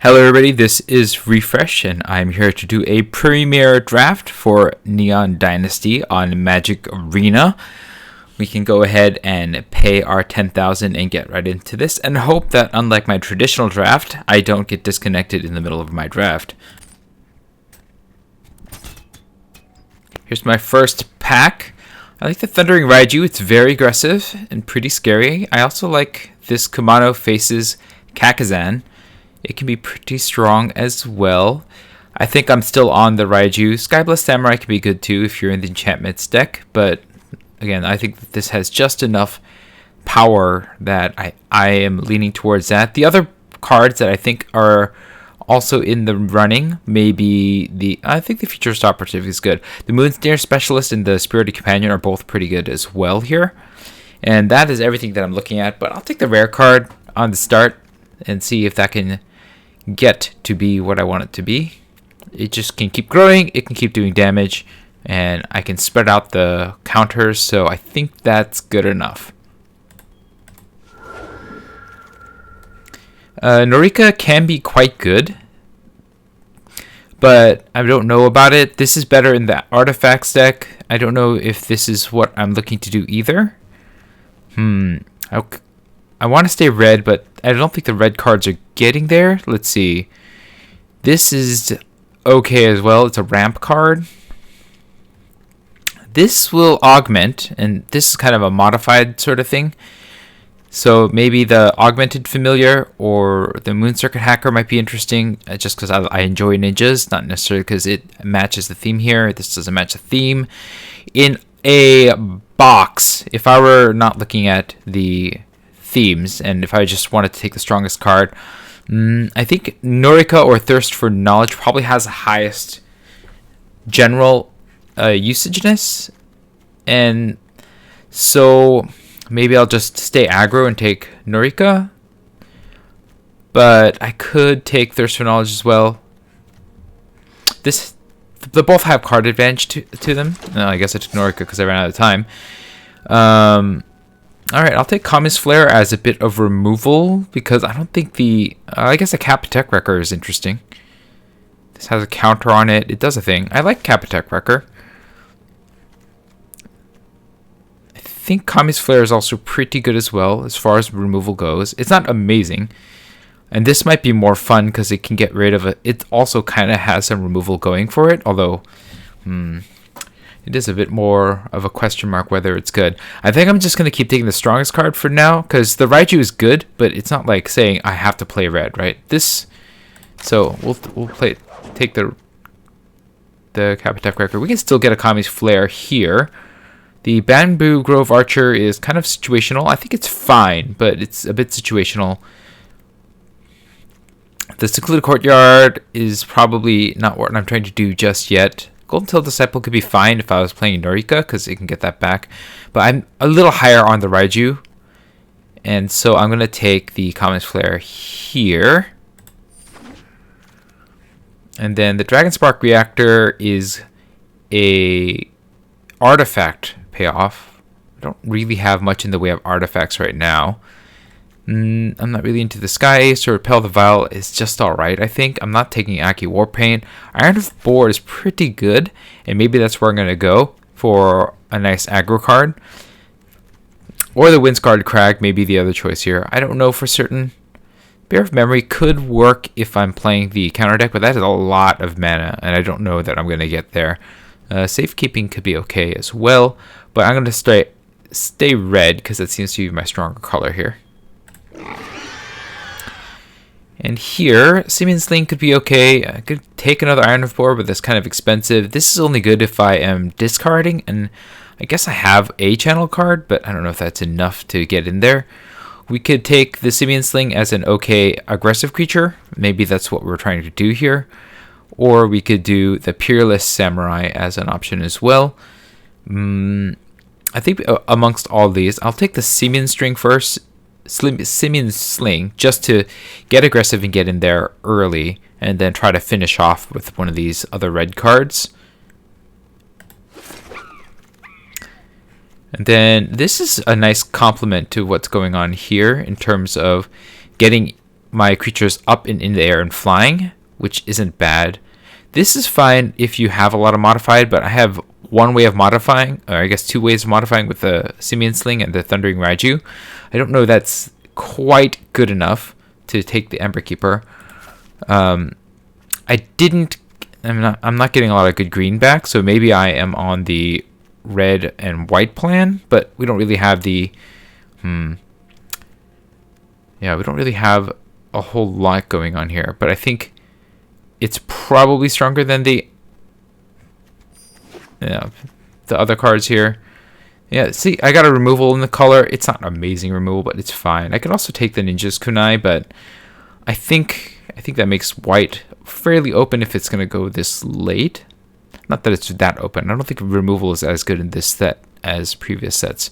Hello everybody, this is Refresh and I'm here to do a premiere draft for Neon Dynasty on Magic Arena. We can go ahead and pay our 10,000 and get right into this and hope that unlike my traditional draft, I don't get disconnected in the middle of my draft. Here's my first pack. I like the Thundering Raiju, it's very aggressive and pretty scary. I also like this Kumano Faces Kakazan. It can be pretty strong as well. I think I'm still on the Raiju. Skyblast Samurai can be good too if you're in the enchantments deck, but again, I think that this has just enough power that I am leaning towards that. The other cards that I think are also in the running, maybe I think the Futurist Operative is good. The Moonsnare Specialist and the Spirited Companion are both pretty good as well here. And that is everything that I'm looking at, but I'll take the rare card on the start and see if that can get to be what I want it to be. It just can keep growing, it can keep doing damage, and I can spread out the counters, so I think that's good enough. Norika can be quite good, but I don't know about it. This is better in the artifacts deck. I don't know if this is what I'm looking to do either. I want to stay red, but I don't think the red cards are getting there. Let's see. This is okay as well. It's a ramp card. This will augment, and this is kind of a modified sort of thing. So maybe the Augmented Familiar or the Moon Circuit Hacker might be interesting, just because I enjoy ninjas, not necessarily because it matches the theme here. This doesn't match the theme. In a box, if I were not looking at the themes, and if I just wanted to take the strongest card, I think Norika or Thirst for Knowledge probably has the highest general usageness, and so maybe I'll just stay aggro and take Norika, but I could take Thirst for Knowledge as well. They both have card advantage to them. No, I guess I took Norika because I ran out of time. Alright, I'll take Kami's Flare as a bit of removal, because I don't think I guess a Kappa-Tech Wrecker is interesting. This has a counter on it. It does a thing. I like Kappa-Tech Wrecker. I think Kami's Flare is also pretty good as well, as far as removal goes. It's not amazing. And this might be more fun, because it can get rid of it. It also kind of has some removal going for it, although it is a bit more of a question mark whether it's good. I think I'm just going to keep taking the strongest card for now, because the Raiju is good, but it's not like saying I have to play red, right? So we'll take the Kappa-Tech Wrecker. We can still get a Kami's Flare here. The Bamboo Grove Archer is kind of situational. I think it's fine, but it's a bit situational. The Secluded Courtyard is probably not what I'm trying to do just yet. Golden Tail Disciple could be fine if I was playing Norika, because it can get that back. But I'm a little higher on the Raiju, and so I'm going to take the Kami's Flare here. And then the Dragon Spark Reactor is a artifact payoff. I don't really have much in the way of artifacts right now. I'm not really into the Sky Ace or Repel the Vial is just alright, I think. I'm not taking Aki Warpaint. Iron of Boar is pretty good, and maybe that's where I'm going to go for a nice aggro card. Or the Windscarred Crag may be the other choice here. I don't know for certain. Bear of Memory could work if I'm playing the counter deck, but that is a lot of mana, and I don't know that I'm going to get there. Safekeeping could be okay as well, but I'm going to stay red, because that seems to be my stronger color here. And here, Simian Sling could be okay. I could take another Iron of Boar, but that's kind of expensive. This is only good if I am discarding, and I guess I have a channel card, but I don't know if that's enough to get in there. We could take the Simian Sling as an okay aggressive creature. Maybe that's what we're trying to do here. Or we could do the Peerless Samurai as an option as well. I think amongst all these, I'll take the Simian String first. Simian Sling, just to get aggressive and get in there early, and then try to finish off with one of these other red cards. And then this is a nice complement to what's going on here in terms of getting my creatures up and in the air and flying, which isn't bad. This is fine if you have a lot of modified, but I have one way of modifying, or I guess two ways of modifying with the Simian Sling and the Thundering Raiju. I don't know that's quite good enough to take the Ember Keeper. I'm not getting a lot of good green back, so maybe I am on the red and white plan, but we don't really have the we don't really have a whole lot going on here, but I think it's probably stronger than the other cards here. Yeah, see, I got a removal in the color. It's not an amazing removal, but it's fine. I could also take the Ninja's Kunai, but I think that makes white fairly open if it's going to go this late. Not that it's that open. I don't think removal is as good in this set as previous sets.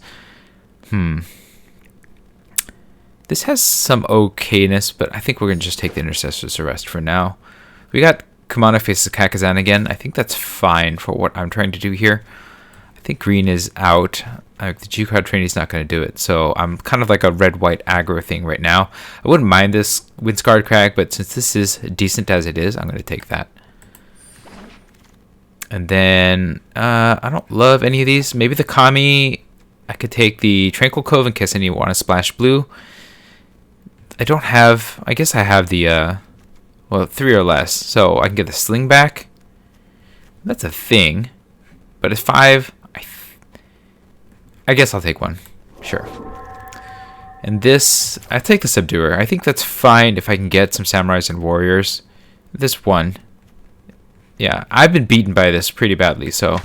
This has some okayness, but I think we're going to just take the Intercessor's Arrest for now. We got Kumano faces Kakazan again. I think that's fine for what I'm trying to do here. I think green is out. The G-Card Trainee's not going to do it, so I'm kind of like a red-white aggro thing right now. I wouldn't mind this Windscarred Crag, but since this is decent as it is, I'm going to take that. And then, I don't love any of these. Maybe the Kami, I could take the Tranquil Cove in case anyone want to splash blue. I don't have, I guess I have the, 3 or less, so I can get the Sling back. That's a thing, but it's 5. I guess I'll take one, sure. And this, I take the Subduer. I think that's fine if I can get some Samurais and Warriors. This one, yeah, I've been beaten by this pretty badly, so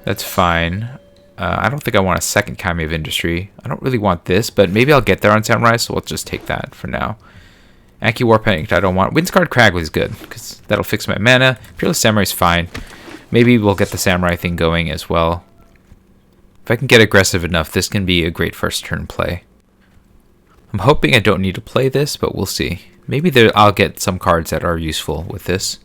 that's fine. I don't think I want a second Kami of Industry. I don't really want this, but maybe I'll get there on Samurai, so we'll just take that for now. Anki Warpaint, I don't want. Windscarred Crag was good, because that'll fix my mana. Peerless Samurai's fine. Maybe we'll get the Samurai thing going as well. If I can get aggressive enough, this can be a great first turn play. I'm hoping I don't need to play this, but we'll see. Maybe I'll get some cards that are useful with this.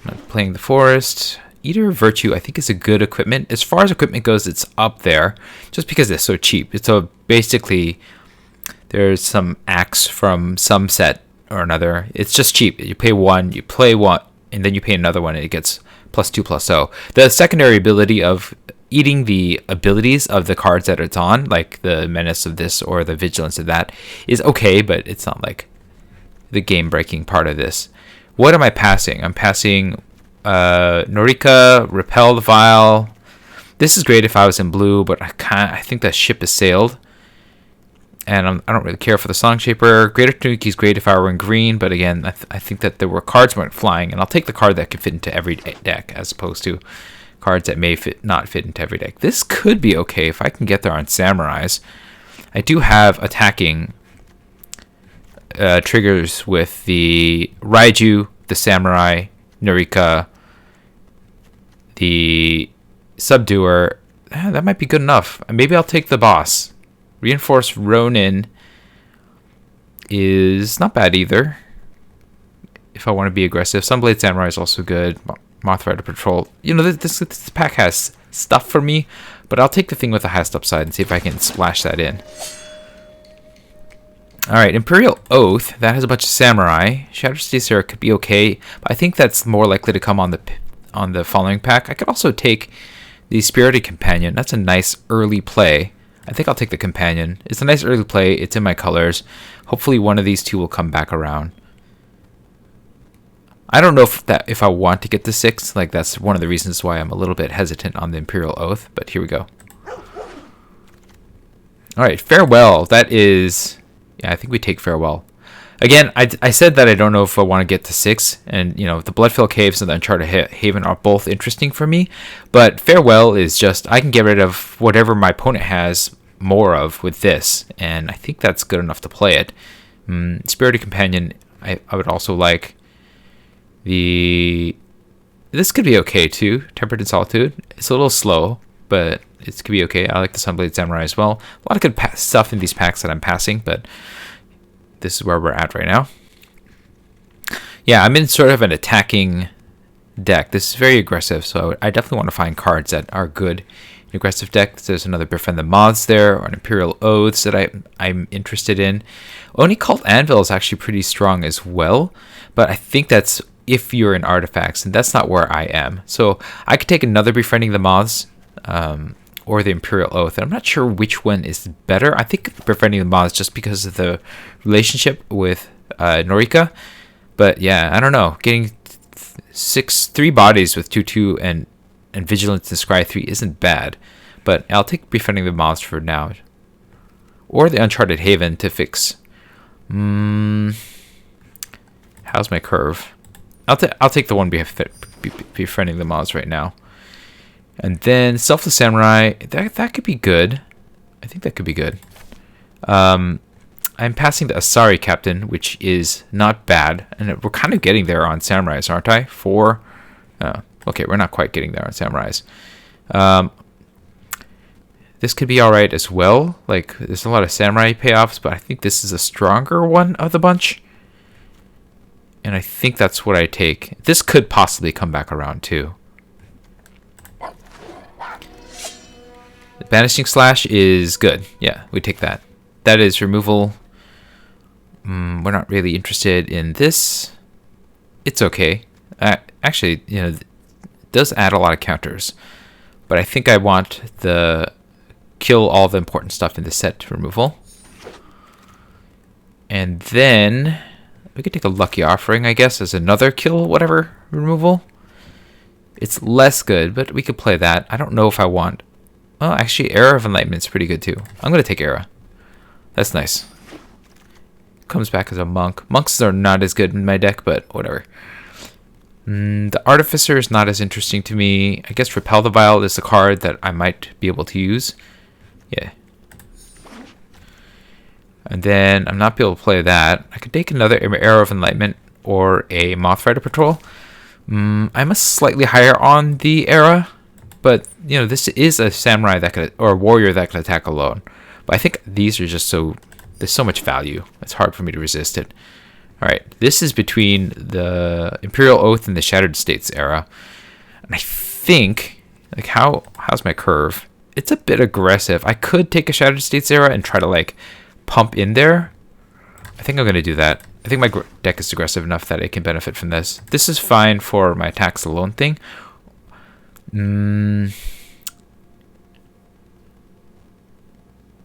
I'm not playing the Forest. Eater of Virtue, I think, is a good equipment. As far as equipment goes, it's up there, just because it's so cheap. It's so basically, there's some axe from some set or another. It's just cheap. You pay one, you play one, and then you pay another one, and it gets +2/+0. The secondary ability of eating the abilities of the cards that it's on, like the Menace of this or the Vigilance of that, is okay, but it's not like the game-breaking part of this. What am I passing? I'm passing Norika, Repel the Vial. This is great if I was in blue, but I think that ship has sailed. And I don't really care for the Song Shaper. Greater Tanuki is great if I were in green, but again, I think that there were cards went flying, and I'll take the card that can fit into every deck as opposed to cards that may not fit into every deck. This could be okay if I can get there on Samurais. I do have attacking triggers with the Raiju, the Samurai, Norika, the Subduer. That might be good enough. Maybe I'll take the boss. Reinforced Ronin is not bad either. If I want to be aggressive. Sunblade Samurai is also good. Mothrider Patrol. You know, this pack has stuff for me, but I'll take the thing with the highest upside and see if I can splash that in. Alright, Imperial Oath. That has a bunch of Samurai. Shattered Stacera could be okay, but I think that's more likely to come on the following pack. I could also take the Spirited Companion. That's a nice early play. I think I'll take the Companion. It's a nice early play. It's in my colors. Hopefully one of these two will come back around. I don't know if I want to get the 6. Like, that's one of the reasons why I'm a little bit hesitant on the Imperial Oath, but here we go. Alright, Farewell. That is... yeah, I think we take Farewell. Again, I said that I don't know if I want to get to 6, and, you know, the Bloodfell Caves and the Uncharted Haven are both interesting for me, but Farewell is just, I can get rid of whatever my opponent has more of with this, and I think that's good enough to play it. Spirited Companion, I would also like. This could be okay too, Tempered in Solitude. It's a little slow, but it could be okay. I like the Sunblade Samurai as well. A lot of good stuff in these packs that I'm passing, but this is where we're at right now. Yeah, I'm in sort of an attacking deck. This is very aggressive, so I definitely want to find cards that are good aggressive deck. There's another Befriend the Moths there, or an Imperial Oaths that I'm interested in. Oni Cult Anvil is actually pretty strong as well, but I think that's if you're in artifacts, and that's not where I am. So I could take another Befriending the Moths, or the Imperial Oath. And I'm not sure which one is better. I think Befriending the Moths just because of the relationship with Norika. But yeah, I don't know. Getting 3 bodies with 2/2 and Vigilance and Scry 3 isn't bad. But I'll take Befriending the Moths for now. Or the Uncharted Haven to fix. How's my curve? I'll take the one Befriending the Moths right now. And then Selfless Samurai, that could be good. I think that could be good. I'm passing the Asari Captain, which is not bad. And we're kind of getting there on Samurais, aren't I? 4. Okay, we're not quite getting there on Samurais. This could be alright as well. Like, there's a lot of Samurai payoffs, but I think this is a stronger one of the bunch. And I think that's what I take. This could possibly come back around too. Banishing Slash is good. Yeah, we take that. That is removal. We're not really interested in this. It's okay. Actually, it does add a lot of counters. But I think I want the kill all the important stuff in the set removal. And then we could take a Lucky Offering, I guess, as another kill whatever removal. It's less good, but we could play that. I don't know if I want... Oh, actually, Era of Enlightenment is pretty good too. I'm going to take Era. That's nice. Comes back as a monk. Monks are not as good in my deck, but whatever. The Artificer is not as interesting to me. I guess Repel the Vile is a card that I might be able to use. Yeah. And then I'm not able to play that. I could take another Era of Enlightenment or a Mothrider Patrol. I'm a slightly higher on the Era. But, this is a samurai that could, or a warrior that can attack alone. But I think these are just there's so much value. It's hard for me to resist it. All right, this is between the Imperial Oath and the Shattered States era. And I think, like, how's my curve? It's a bit aggressive. I could take a Shattered States era and try to, pump in there. I think I'm going to do that. I think my deck is aggressive enough that it can benefit from this. This is fine for my attacks alone thing.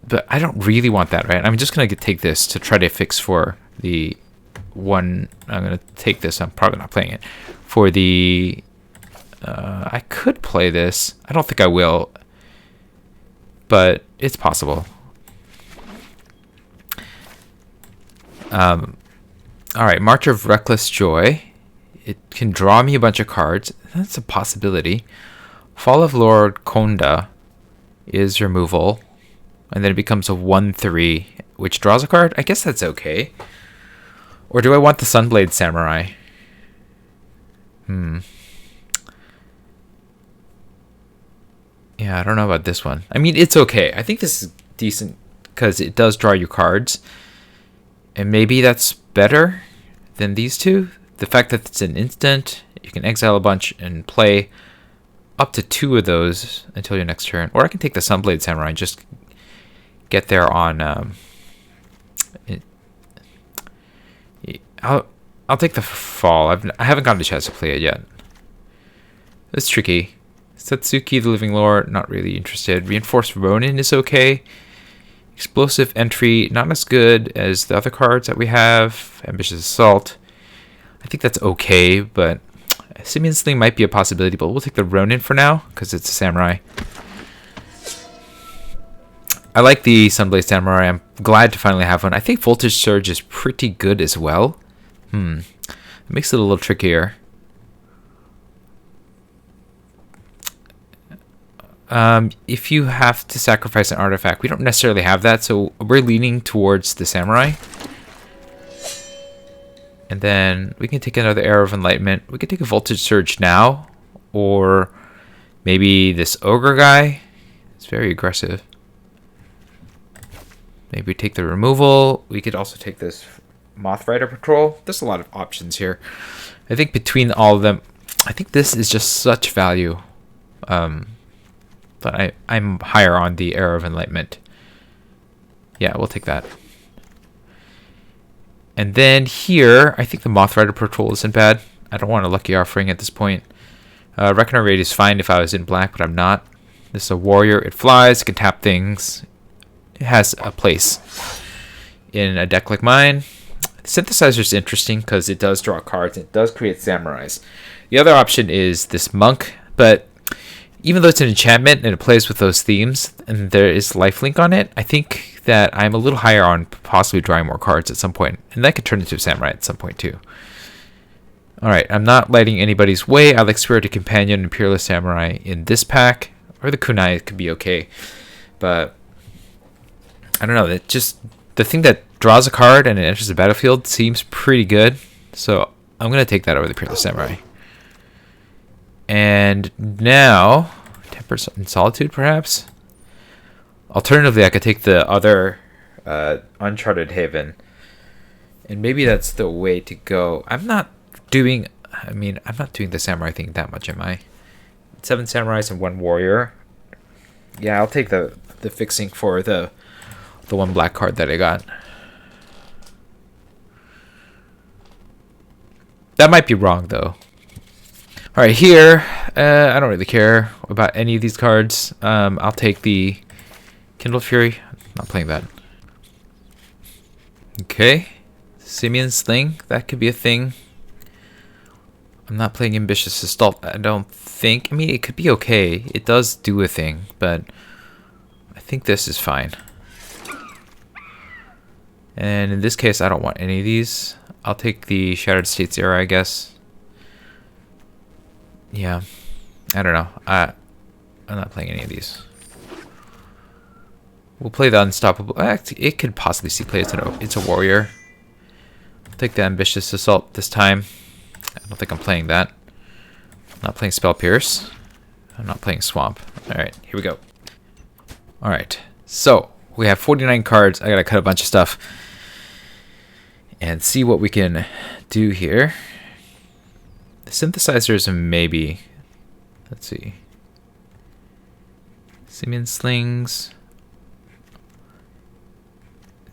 But I don't really want that, right? I'm just going to take this to try to fix for the one. I'm going to take this. I'm probably not playing it. For the... I could play this. I don't think I will. But it's possible. Alright, March of Reckless Joy. It can draw me a bunch of cards. That's a possibility. Fall of Lord Konda is removal. And then it becomes a 1/3, which draws a card. I guess that's okay. Or do I want the Sunblade Samurai? Yeah, I don't know about this one. I mean, it's okay. I think this is decent because it does draw you cards. And maybe that's better than these two. The fact that it's an instant, you can exile a bunch and play up to 2 of those until your next turn. Or I can take the Sunblade Samurai and just get there on... I'll take the Fall. I haven't gotten a chance to play it yet. It's tricky. Satsuki, the Living Lore, not really interested. Reinforced Ronin is okay. Explosive Entry, not as good as the other cards that we have. Ambitious Assault, I think that's okay, but Simian Sling might be a possibility, but we'll take the Ronin for now, because it's a samurai. I like the Sunblade Samurai. I'm glad to finally have one. I think Voltage Surge is pretty good as well. It makes it a little trickier. If you have to sacrifice an artifact, we don't necessarily have that, so we're leaning towards the Samurai. And then we can take another Arrow of Enlightenment. We could take a Voltage Surge now, or maybe this Ogre guy. It's very aggressive. Maybe we take the removal. We could also take this Mothrider Patrol. There's a lot of options here. I think between all of them, I think this is just such value. But I'm higher on the Era of Enlightenment. Yeah, we'll take that. And then here, I think the Moth Rider Patrol isn't bad. I don't want a Lucky Offering at this point. Reckoner Raid is fine if I was in black, but I'm not. This is a warrior. It flies. It can tap things. It has a place in a deck like mine. The Synthesizer is interesting because it does draw cards. And it does create samurais. The other option is this monk, but even though it's an enchantment and it plays with those themes and there is lifelink on it, I think that I'm a little higher on possibly drawing more cards at some point. And that could turn into a samurai at some point too. Alright, I'm not lighting anybody's way. I like Spirited Companion, Imperialist Samurai in this pack. Or the Kunai could be okay. But I don't know. It just, the thing that draws a card and it enters the battlefield seems pretty good. So I'm going to take that over the Imperialist Samurai. And now, Temper in Solitude, perhaps? Alternatively, I could take the other Uncharted Haven. And maybe that's the way to go. I'm not doing the Samurai thing that much, am I? 7 Samurais and 1 Warrior. Yeah, I'll take the fixing for the 1 black card that I got. That might be wrong, though. Alright, here, I don't really care about any of these cards. I'll take the Kindled Fury. I'm not playing that. Okay. Simian Sling, that could be a thing. I'm not playing Ambitious Assault, I don't think. I mean, it could be okay. It does do a thing, but I think this is fine. And in this case, I don't want any of these. I'll take the Shattered States era, I guess. Yeah, I don't know. I'm not playing any of these. We'll play the Unstoppable. Actually, it could possibly see play. It's a warrior. I'll take the Ambitious Assault this time. I don't think I'm playing that. I'm not playing Spell Pierce. I'm not playing Swamp. Alright, here we go. Alright, so we have 49 cards. I gotta cut a bunch of stuff and see what we can do here. The Synthesizer is a maybe. Let's see. Simian Slings.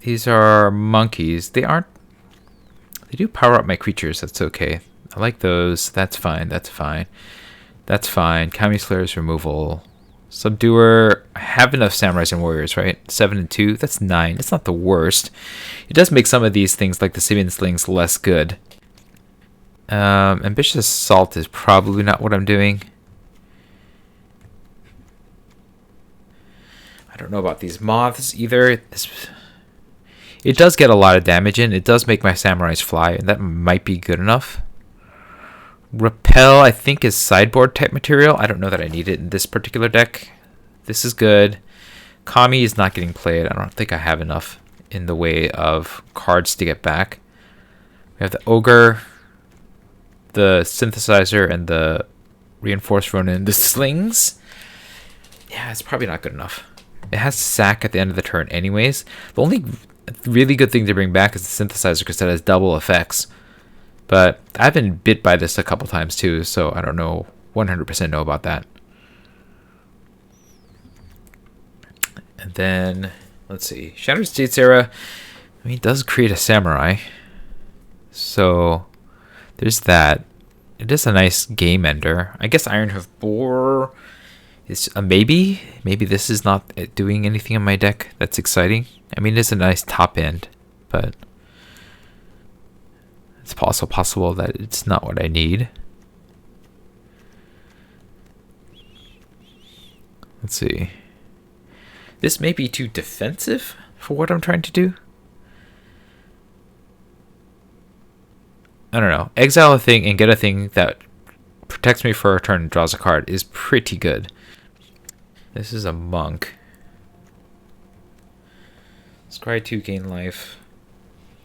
These are monkeys. They do power up my creatures. That's okay. I like those. That's fine. That's fine. That's fine. Kami Slayer's removal. Subduer. I have enough Samurais and Warriors, right? 7 and 2. That's 9. It's not the worst. It does make some of these things, like the Simian Slings, less good. Ambitious Assault is probably not what I'm doing. I don't know about these moths either. It does get a lot of damage in. It does make my samurais fly, and that might be good enough. Repel, I think, is sideboard type material. I don't know that I need it in this particular deck. This is good. Kami is not getting played. I don't think I have enough in the way of cards to get back. We have the Ogre, the Synthesizer, and the Reinforced Ronin. The Slings? Yeah, it's probably not good enough. It has sack at the end of the turn anyways. The only really good thing to bring back is the Synthesizer because it has double effects. But I've been bit by this a couple times too, so I don't know 100% know about that. And then, let's see. Shattered States era, I mean, it does create a samurai. So, there's that. It is a nice game ender. I guess Ironhoof Boar is a maybe. Maybe this is not doing anything in my deck that's exciting. I mean, it's a nice top end, but it's also possible that it's not what I need. Let's see. This may be too defensive for what I'm trying to do. I don't know. Exile a thing and get a thing that protects me for a turn and draws a card is pretty good. This is a monk. Scry 2, gain life.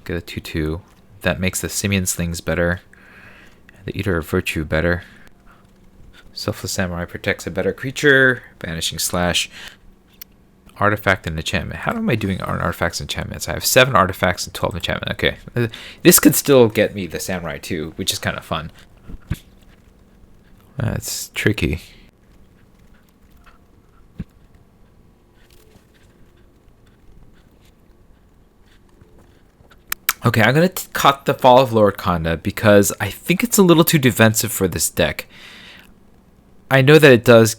Get a 2/2. That makes the Simian Slings better. The Eater of Virtue better. Selfless Samurai protects a better creature. Banishing Slash. Artifact and enchantment. How am I doing on artifacts and enchantments? I have 7 artifacts and 12 enchantment. Okay. This could still get me the Samurai too, which is kind of fun. That's tricky. Okay, I'm going to cut the Fall of Lord Kanda because I think it's a little too defensive for this deck. I know that it does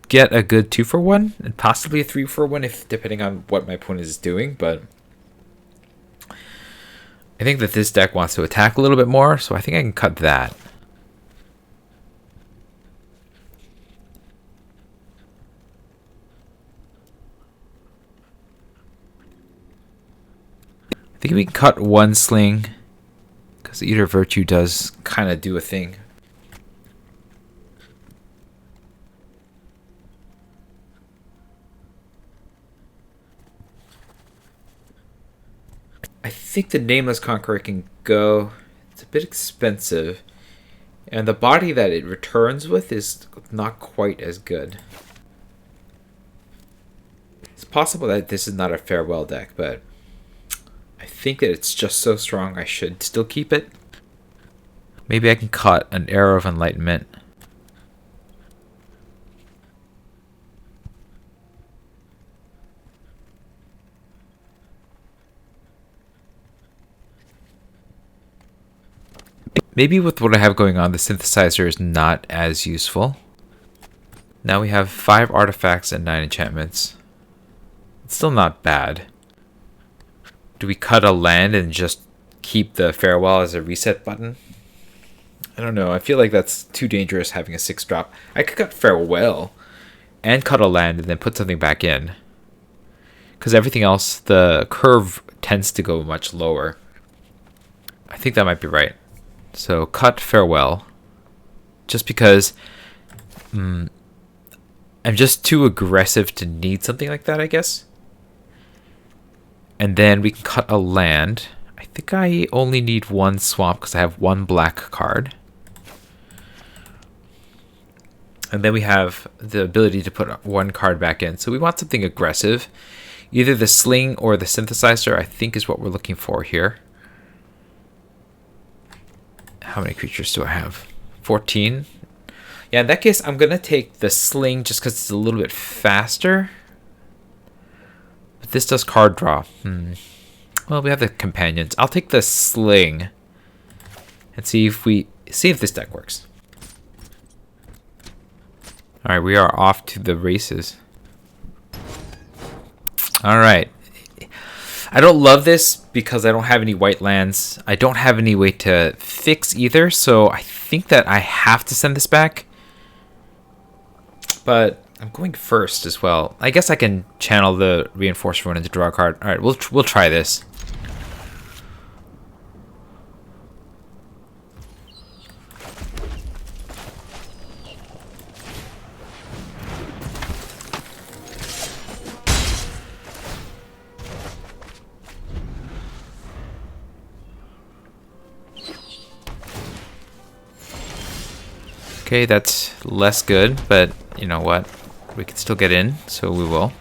get a good 2-for-1 and possibly a 3-for-1 if depending on what my opponent is doing, but I think that this deck wants to attack a little bit more, so I think I can cut that. I think we can cut one sling because Eater of Virtue does kind of do a thing. I think the Nameless Conqueror can go. It's a bit expensive. And the body that it returns with is not quite as good. It's possible that this is not a farewell deck, but I think that it's just so strong I should still keep it. Maybe I can cut an Arrow of Enlightenment. Maybe with what I have going on, the synthesizer is not as useful. Now we have 5 artifacts and 9 enchantments. It's still not bad. Do we cut a land and just keep the farewell as a reset button? I don't know. I feel like that's too dangerous having a 6-drop. I could cut farewell and cut a land and then put something back in. Because everything else, the curve tends to go much lower. I think that might be right. So cut farewell. Just because I'm just too aggressive to need something like that, I guess. And then we can cut a land. I think I only need 1 swamp because I have 1 black card. And then we have the ability to put 1 card back in. So we want something aggressive. Either the sling or the synthesizer, I think, is what we're looking for here. How many creatures do I have? 14. Yeah, in that case, I'm going to take the sling just because it's a little bit faster. But this does card draw. Well, we have the companions. I'll take the sling and see if this deck works. All right, we are off to the races. All right. I don't love this because I don't have any white lands. I don't have any way to fix either, so I think that I have to send this back. But I'm going first as well. I guess I can channel the Reinforced Ruin into draw a card. All right, we'll try this. Okay, that's less good, but you know what? We can still get in, so we will.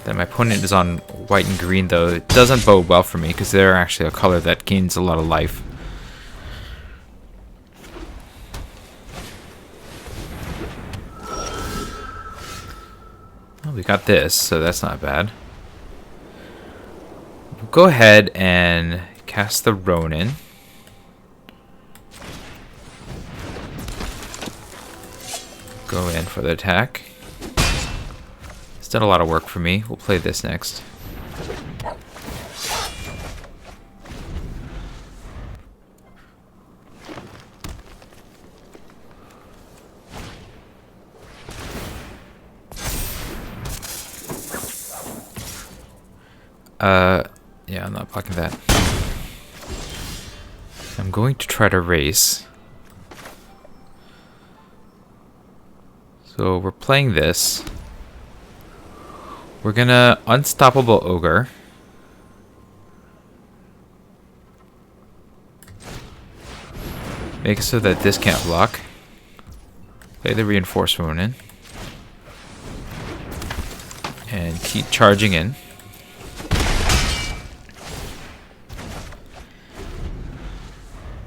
Then my opponent is on white and green, though. It doesn't bode well for me, because they're actually a color that gains a lot of life. Well, we got this, so that's not bad. We'll go ahead and cast the Ronin. Go in for the attack. It's done a lot of work for me. We'll play this next. Yeah, I'm not blocking that. I'm going to try to race. So we're playing this. We're gonna Unstoppable Ogre. Make it so that this can't block. Play the Reinforced Ruin. And keep charging in.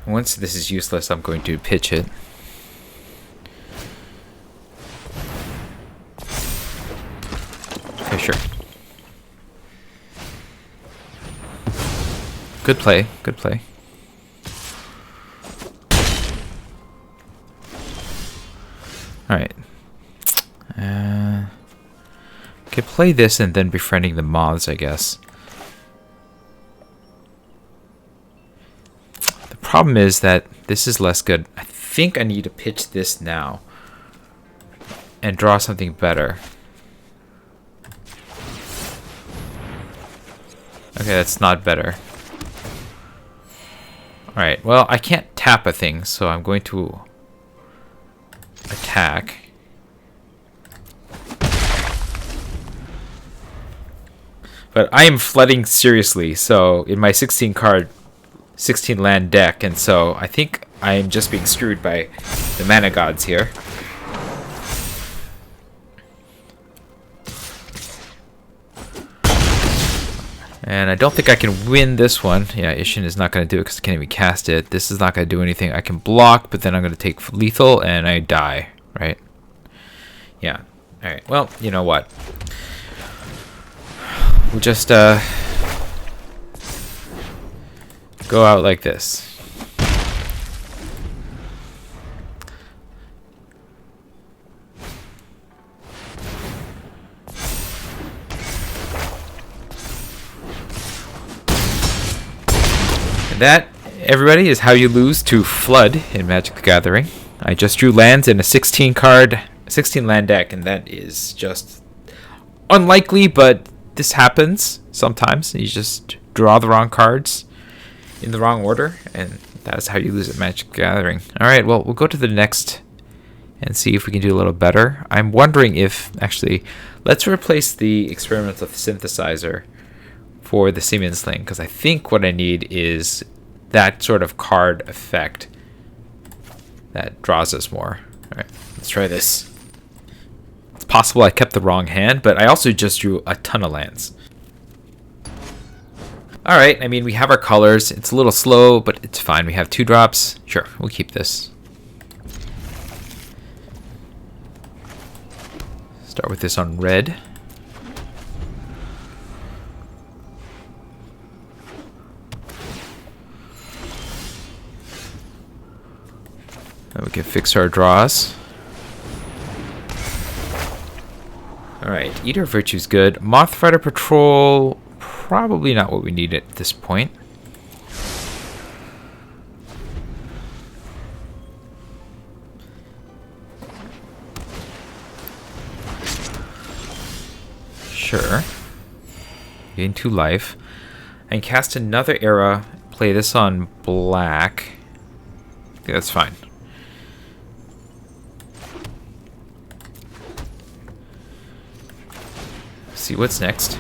Once this is useless, I'm going to pitch it. Okay, sure. Good play. Good play. Alright. Could play this and then befriending the moths, I guess. The problem is that this is less good. I think I need to pitch this now and draw something better. Okay, that's not better. Alright, well, I can't tap a thing, so I'm going to attack. But I am flooding seriously, so in my 16 land deck, and so I think I am just being screwed by the mana gods here. And I don't think I can win this one. Yeah, Ishin is not going to do it because I can't even cast it. This is not going to do anything. I can block, but then I'm going to take lethal and I die, right? Yeah. Alright, well, you know what? We'll just go out like this. And that, everybody, is how you lose to Flood in Magic the Gathering. I just drew lands in a 16 land deck, and that is just unlikely, but this happens sometimes. You just draw the wrong cards in the wrong order, and that's how you lose at Magic the Gathering. Alright, well, we'll go to the next and see if we can do a little better. I'm wondering if, actually, let's replace the Experimental Synthesizer for the Seaman Sling, because I think what I need is that sort of card effect that draws us more. Alright, let's try this. It's possible I kept the wrong hand, but I also just drew a ton of lands. Alright, I mean, we have our colors. It's a little slow, but it's fine. We have 2 drops. Sure, we'll keep this. Start with this on red. Then we can fix our draws. Alright, Eater of Virtue's good. Mothfighter Patrol, probably not what we need at this point. Sure. Gain 2 life. And cast another era. Play this on black. I think that's fine. See what's next.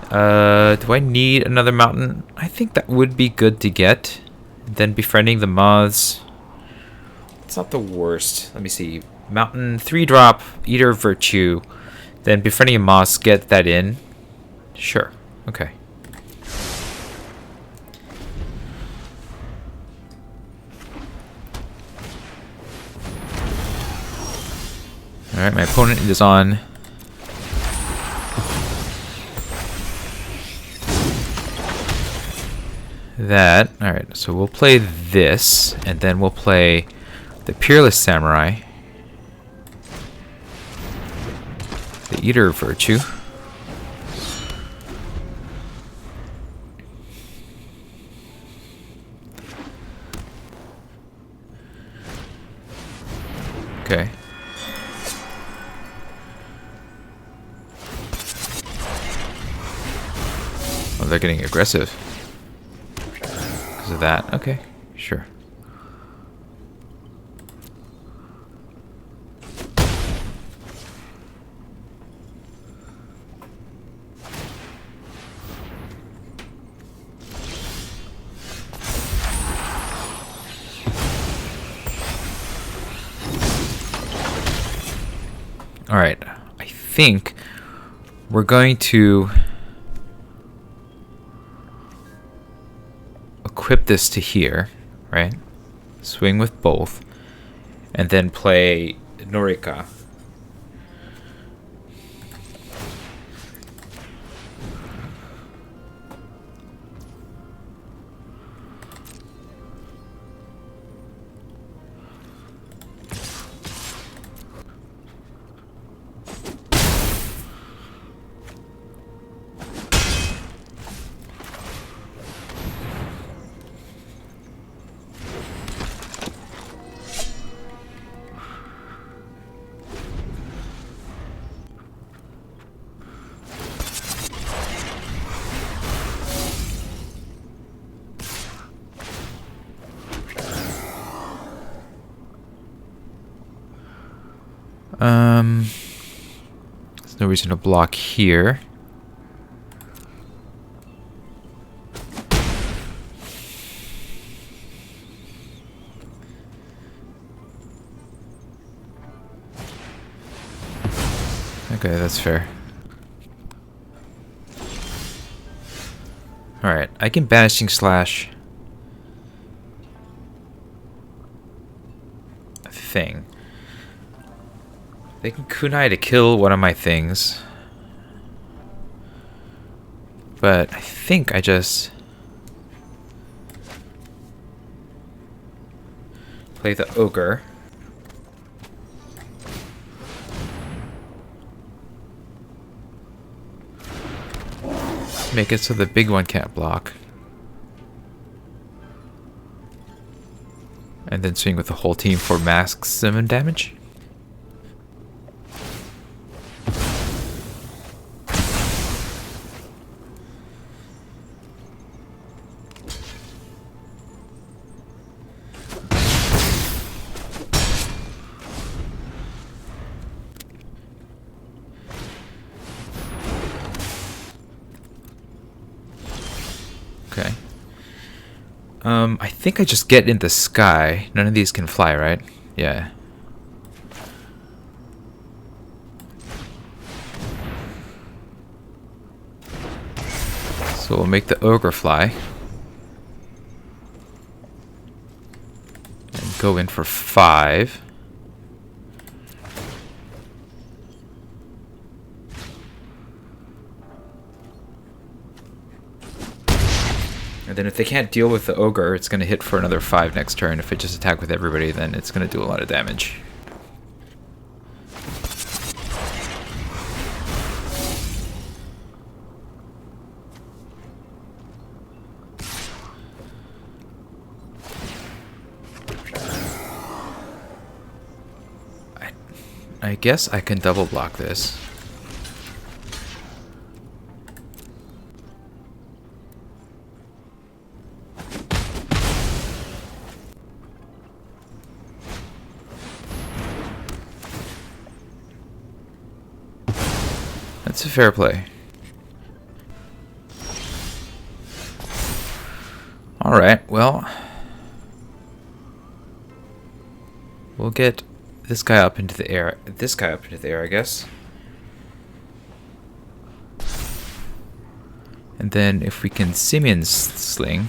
Do I need another mountain? I think that would be good to get. Then befriending the moths. It's not the worst. Let me see. Mountain, 3-drop, Eater of Virtue. Then befriending a moths, get that in. Sure. Okay. Alright, my opponent is on that. Alright, so we'll play this, and then we'll play the Peerless Samurai, the Eater of Virtue, okay. Oh, they're getting aggressive. Of that. Okay, sure. All right, I think we're going to equip this to here, right? Swing with both, and then play Norika. There's no reason to block here. Okay, that's fair. Alright, I can Banishing Slash a thing. They can kunai to kill one of my things. But I think I just play the ogre. Make it so the big one can't block. And then swing with the whole team for maximum damage. Okay. I think I just get in the sky. None of these can fly, right? Yeah. So we'll make the ogre fly. And go in for 5. And then if they can't deal with the ogre, it's going to hit for another 5 next turn. If it just attack with everybody, then it's going to do a lot of damage. I guess I can double block this. That's a fair play. Alright, well, we'll get this guy up into the air. This guy up into the air, I guess. And then if we can Simeon Sling.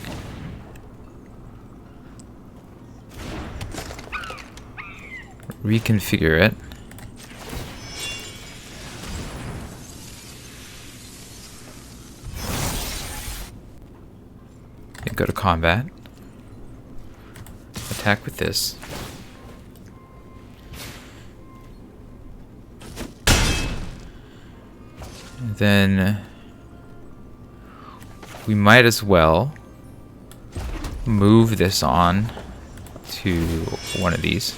Reconfigure it. And go to combat. Attack with this. And then we might as well move this on to one of these.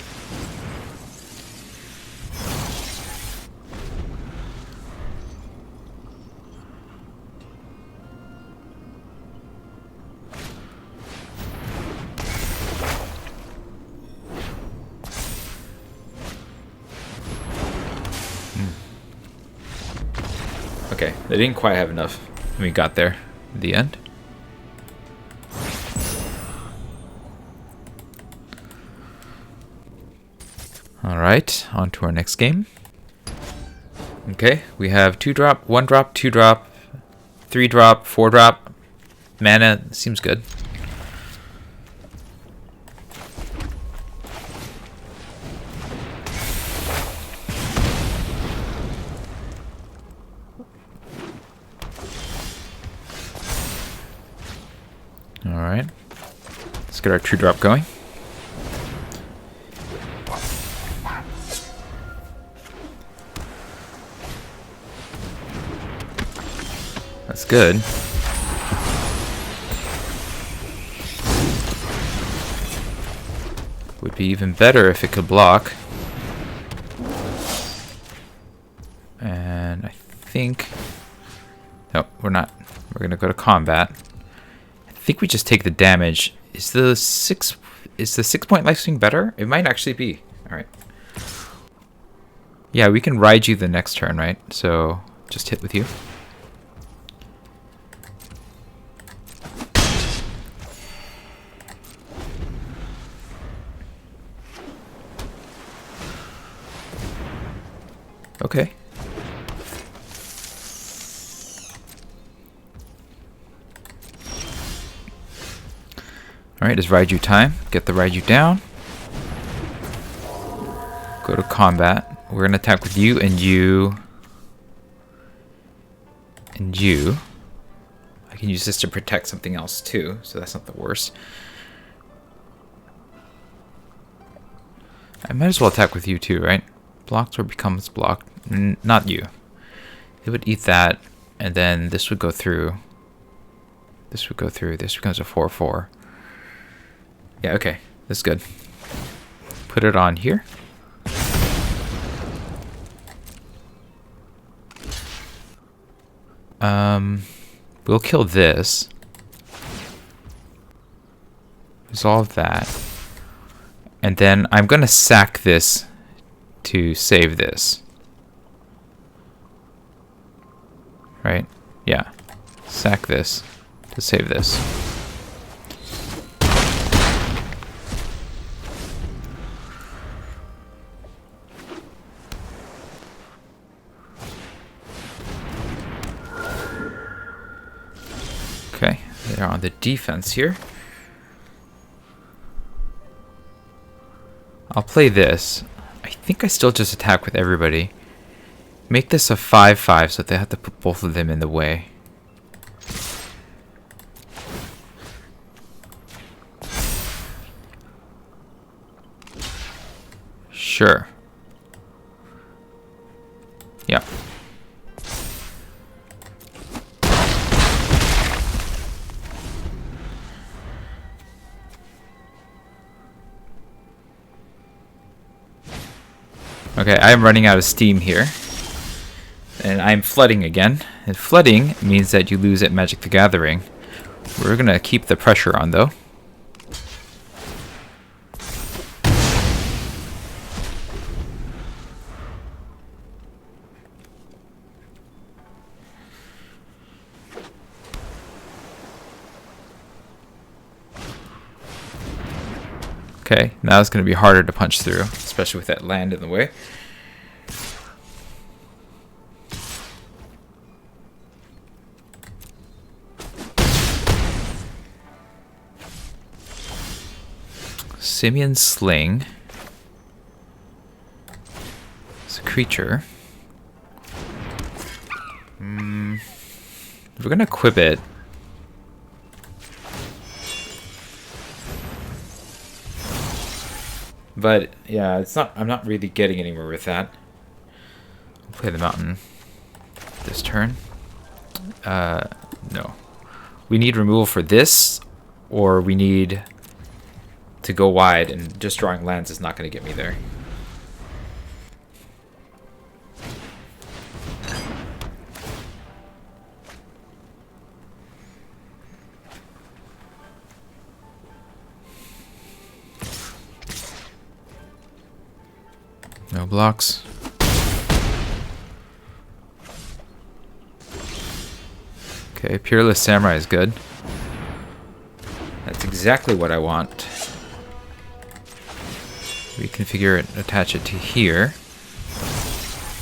Okay, they didn't quite have enough when we got there at the end. Alright, on to our next game. Okay, we have 2-drop, 1-drop, 2-drop, 3-drop, 4-drop. Mana seems good. Alright, let's get our 2-drop going. That's good. Would be even better if it could block. And I think... No, we're not. We're going to go to combat. I think we just take the damage. Is the 6-point life swing better? It might actually be. Alright. Yeah, we can ride you the next turn, right? So just hit with you. Okay. Alright, it's Raiju time. Get the Raiju down. Go to combat. We're going to attack with you and you. And you. I can use this to protect something else too, so that's not the worst. I might as well attack with you too, right? Blocked or becomes blocked. Not you. It would eat that, and then this would go through. This would go through. This becomes a 4/4. Yeah, okay. That's good. Put it on here. We'll kill this. Resolve that. And then I'm going to sack this to save this. Right? Yeah. Sack this to save this. Okay, they're on the defense here. I'll play this. I think I still just attack with everybody. Make this a 5/5 so they have to put both of them in the way. Sure. Yeah. Okay, I'm running out of steam here. And I'm flooding again. And flooding means that you lose at Magic the Gathering. We're gonna keep the pressure on though. Okay, now it's going to be harder to punch through, especially with that land in the way. Simian Sling. It's a creature. We're going to equip it. But yeah, it's not. I'm not really getting anywhere with that. I'll play the mountain this turn. No. We need removal for this, or we need to go wide, and just drawing lands is not going to get me there. No blocks. Okay, Peerless Samurai is good. That's exactly what I want. Reconfigure it, attach it to here.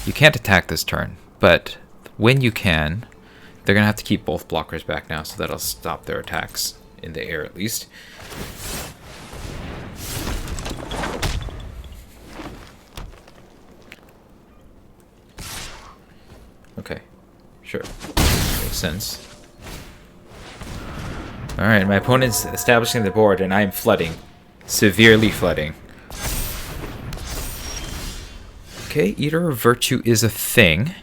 You can't attack this turn, but when you can, they're going to have to keep both blockers back now, so that'll stop their attacks in the air at least. Okay, sure. Makes sense. Alright, my opponent's establishing the board and I'm flooding. Severely flooding. Okay, Eater of Virtue is a thing.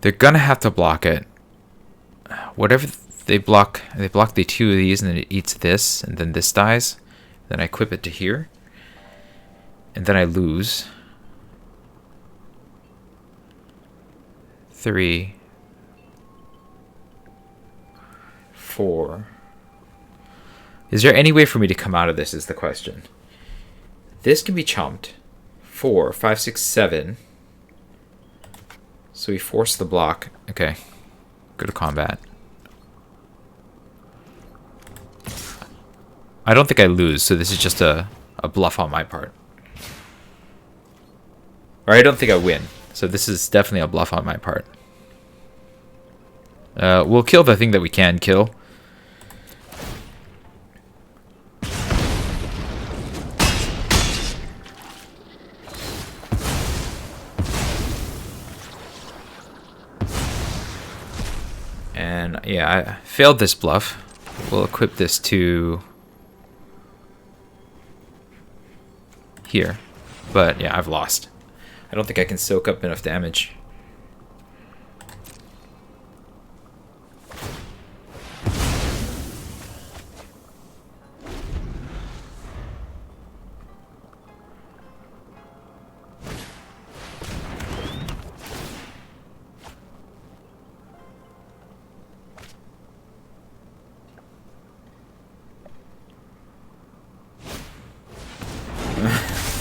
They're gonna have to block it. Whatever they block the two of these, and then it eats this, and then this dies. Then I equip it to here, and then I lose 3, 4. Is there any way for me to come out of this is the question. This can be chomped. 4, 5, 6, 7. So we force the block. Okay. Go to combat. I don't think I lose, so this is just a bluff on my part. Or I don't think I win. So this is definitely a bluff on my part. We'll kill the thing that we can kill. And yeah, I failed this bluff. We'll equip this to here. But yeah, I've lost. I don't think I can soak up enough damage.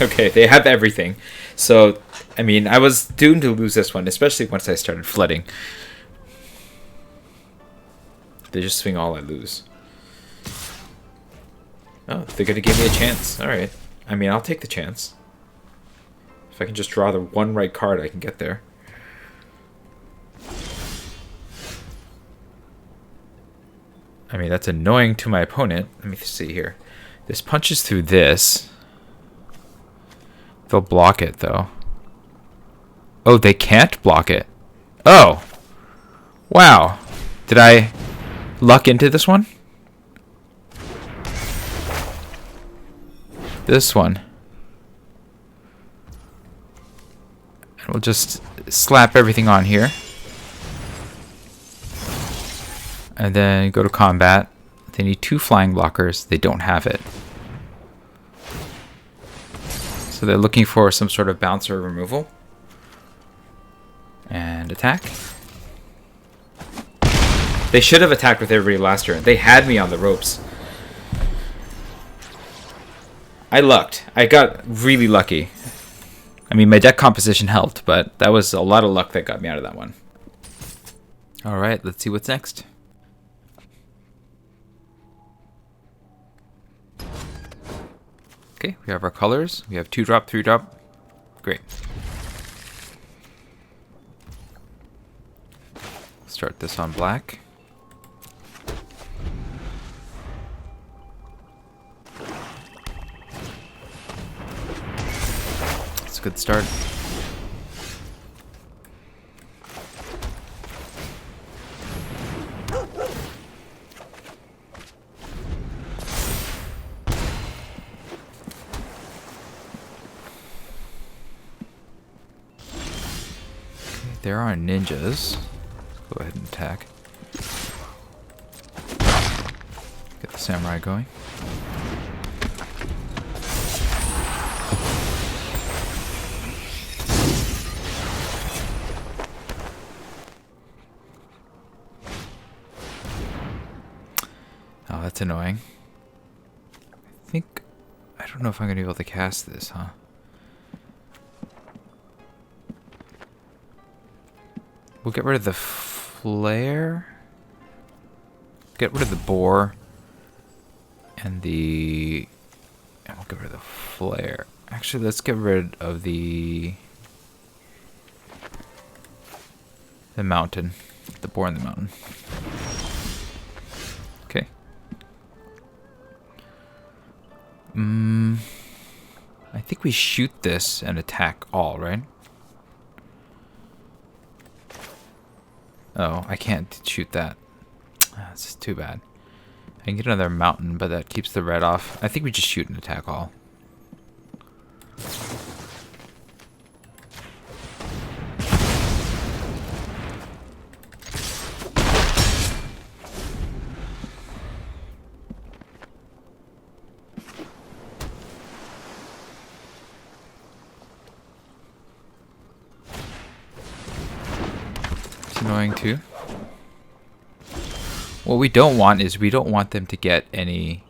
Okay, they have everything. So, I mean, I was doomed to lose this one, especially once I started flooding. They just swing all, I lose. Oh, they're going to give me a chance. Alright. I mean, I'll take the chance. If I can just draw the one right card, I can get there. I mean, that's annoying to my opponent. Let me see here. This punches through this. They'll block it, though. Oh, they can't block it. Oh. Wow. Did I luck into this one? This one. And we'll just slap everything on here. And then go to combat. They need 2 flying blockers. They don't have it. So they're looking for some sort of bouncer removal. And attack. They should have attacked with everybody last turn. They had me on the ropes. I lucked. I got really lucky. I mean, my deck composition helped, but that was a lot of luck that got me out of that one. Alright, let's see what's next. Okay, we have our colors. We have 2-drop, 3-drop. Great. Start this on black. It's a good start. There are ninjas. Go ahead and attack. Get the samurai going. Oh, that's annoying. I don't know if I'm going to be able to cast this, huh? We'll get rid of the flare. Get rid of the boar. And we'll get rid of the flare. Actually, let's get rid of the mountain. The boar in the mountain. Okay. I think we shoot this and attack all, right? Oh, I can't shoot that. That's too bad. I can get another mountain, but that keeps the red off. I think we just shoot and attack all. It's annoying too. What we don't want is we don't want them to get any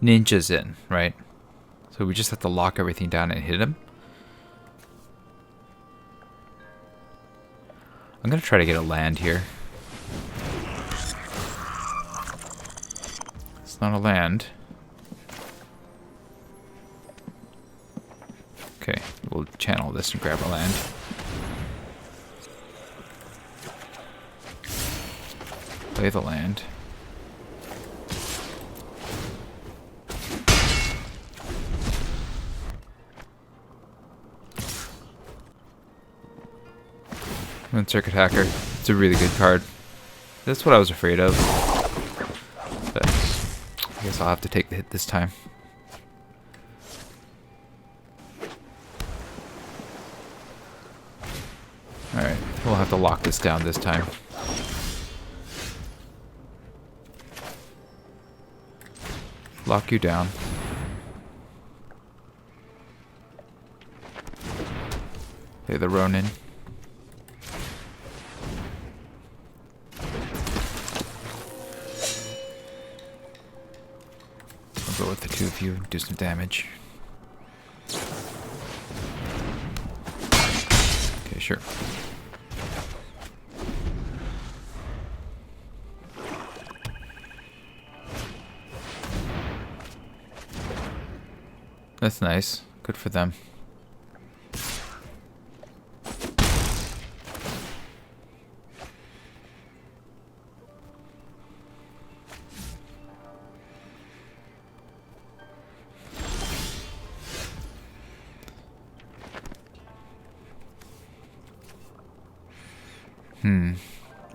ninjas in, right? So we just have to lock everything down and hit them. I'm gonna try to get a land here. It's not a land. Okay, we'll channel this and grab a land. Play the land. And Circuit Hacker. It's a really good card. That's what I was afraid of. But I guess I'll have to take the hit this time. Alright, we'll have to lock this down this time. Lock you down. Play the Ronin. I'll go with the two of you, do some damage. Okay, sure. That's nice. Good for them.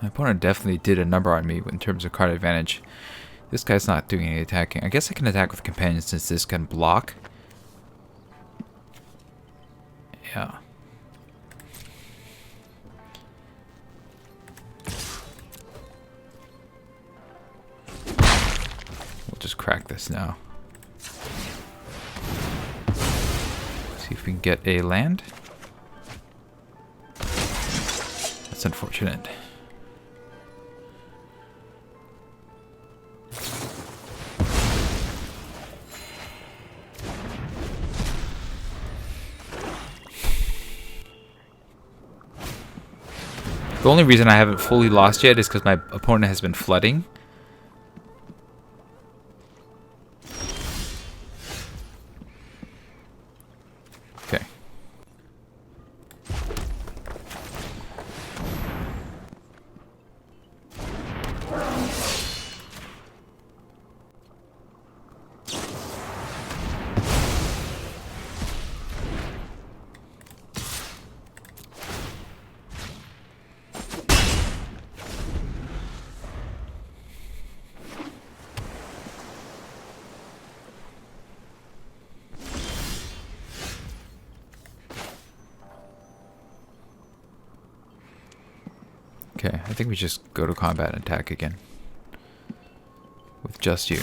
My opponent definitely did a number on me in terms of card advantage. This guy's not doing any attacking. I guess I can attack with companions since this can block. Yeah. We'll just crack this now. See if we can get a land. That's unfortunate. The only reason I haven't fully lost yet is because my opponent has been flooding. Okay. Okay, I think we just go to combat and attack again. With just you.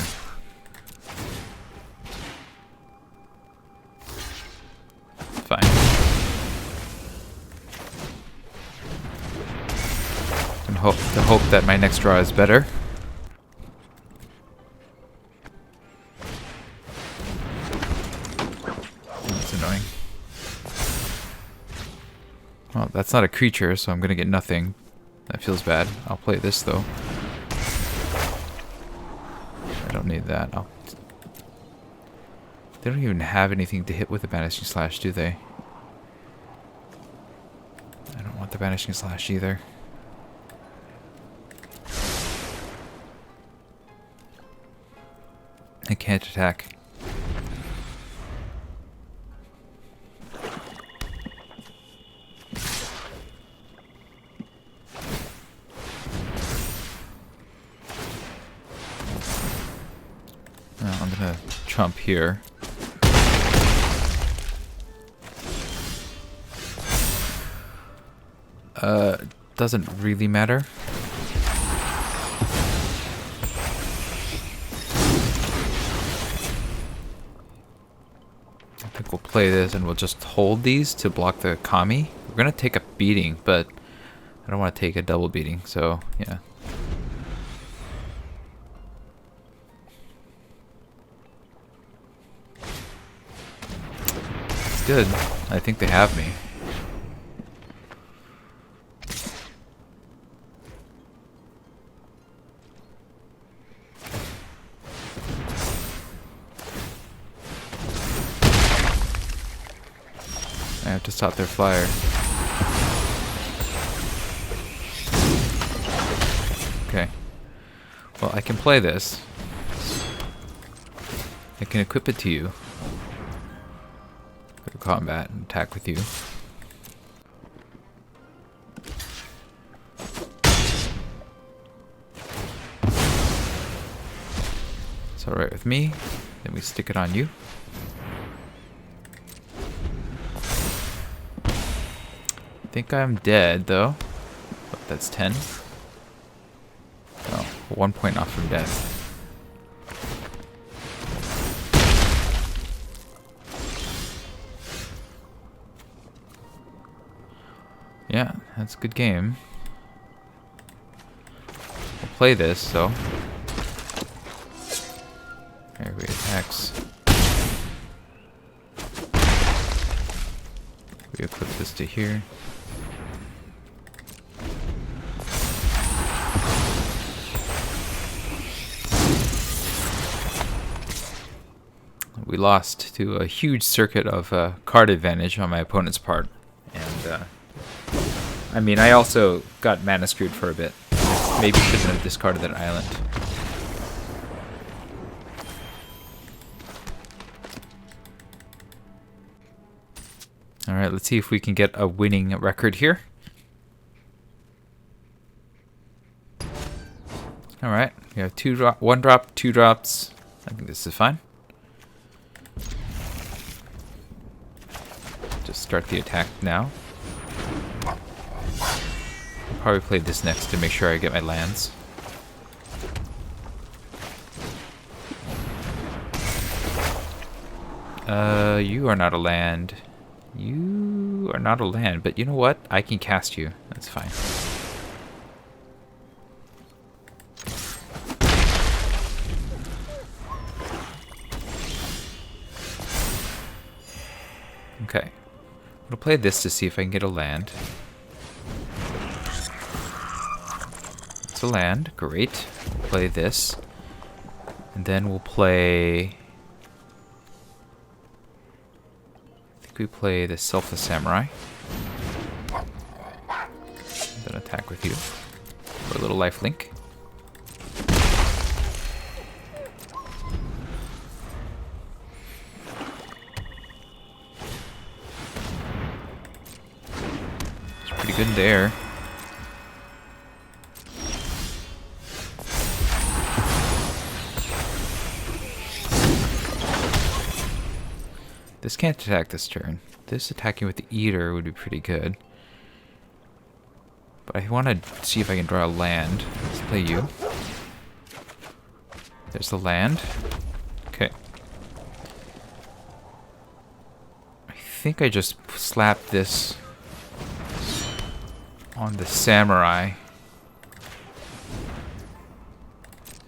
Fine. And hope that my next draw is better. That's annoying. Well, that's not a creature, so I'm gonna get nothing. That feels bad. I'll play this though. I don't need that. They don't even have anything to hit with the Banishing Slash, do they? I don't want the Banishing Slash either. I can't attack. I'm gonna trump here. Doesn't really matter. I think we'll play this and we'll just hold these to block the Kami We're gonna take a beating, but I don't want to take a double beating, so yeah. It's good. I think they have me. I have to stop their flyer. Okay. Well, I can play this. I can equip it to you. Go to combat and attack with you. It's alright with me. Then we stick it on you. I think I'm dead, though. Oh, that's 10. Oh, 1 point off from death. Yeah, that's a good game. We'll play this, so. Here we attacks. We equip this to here. We lost to a huge circuit of card advantage on my opponent's part. And, I mean, I also got mana screwed for a bit. Maybe shouldn't have discarded that island. Alright, let's see if we can get a winning record here. Alright, we have 1 drop, 2 drops. I think this is fine. Just start the attack now. I'll probably play this next to make sure I get my lands. You are not a land. You are not a land, but you know what? I can cast you. That's fine. Okay. We'll play this to see if I can get a land. It's a land. Great. We'll play this. And then we'll play... I think we play the Selfless Samurai. Then attack with you for a little life link. It's pretty good in the air. This can't attack this turn. This attacking with the Eater would be pretty good. But I want to see if I can draw a land. Let's play you. There's the land. Okay. I think I just slapped this on the Samurai.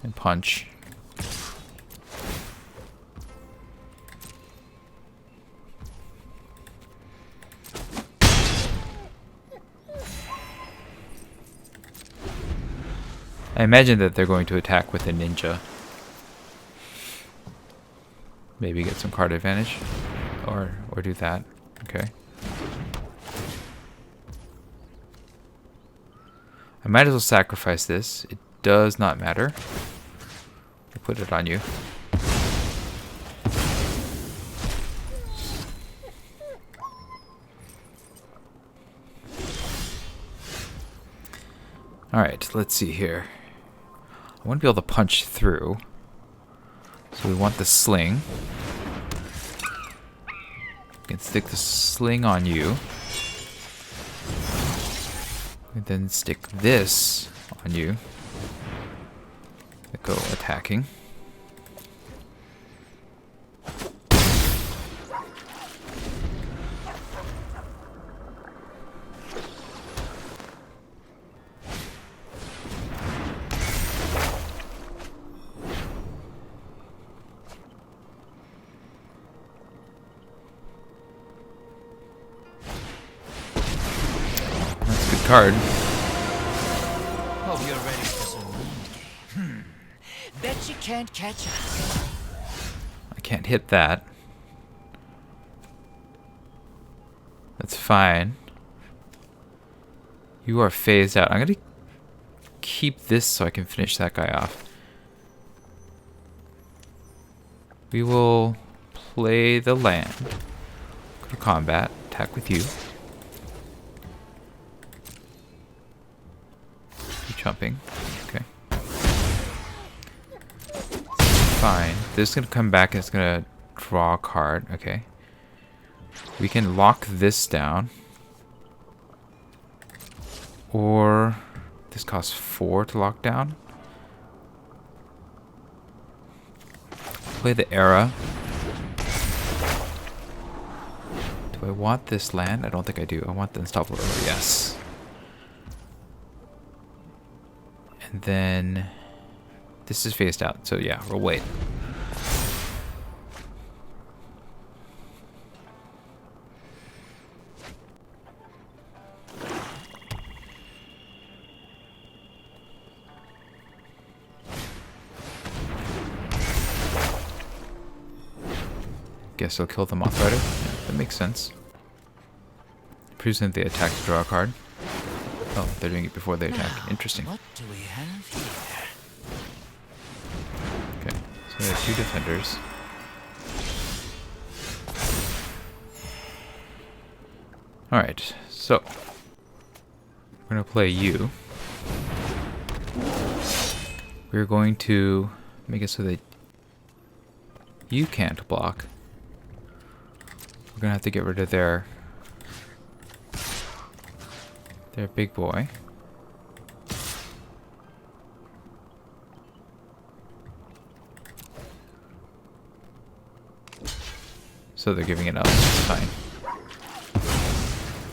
And punch. I imagine that they're going to attack with a ninja. Maybe get some card advantage. Or do that. Okay. I might as well sacrifice this. It does not matter. I'll put it on you. Alright, let's see here. I want to be able to punch through. So we want the sling. We can stick the sling on you. And then stick this on you. Go attacking. card. Hope you're ready for some mind game. Bet you can't catch us. I can't hit that. That's fine. You are phased out. I'm gonna keep this so I can finish that guy off. We will play the land. Go to combat. Attack with you. You're jumping. Okay. Fine. This is gonna come back and it's gonna draw a card. Okay. We can lock this down. Or this costs 4 to lock down. Play the era. Do I want this land? I don't think I do. I want the unstoppable order. Yes. And then this is phased out. So yeah, we'll wait. Guess I'll kill the Moth Rider. Yeah, that makes sense. Present they attack to draw a card. Oh, they're doing it before they attack. Interesting. What do we have here? Okay, so we have 2 defenders. Alright, so we're gonna play you. We're going to make it so that you can't block. We're gonna have to get rid of their big boy. So they're giving it up. It's fine.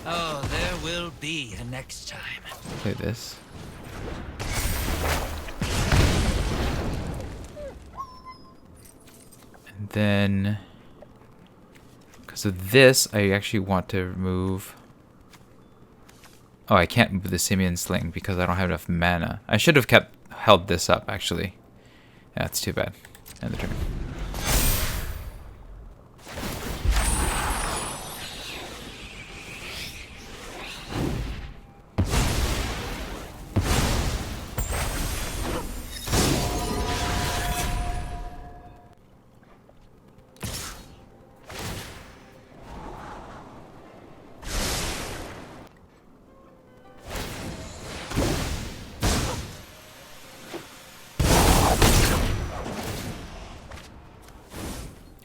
Oh, there will be a next time. Play this. And then, because of this, I actually want to remove... Oh, I can't move the Simian Sling because I don't have enough mana. I should have held this up, actually. Yeah, that's too bad. End the turn.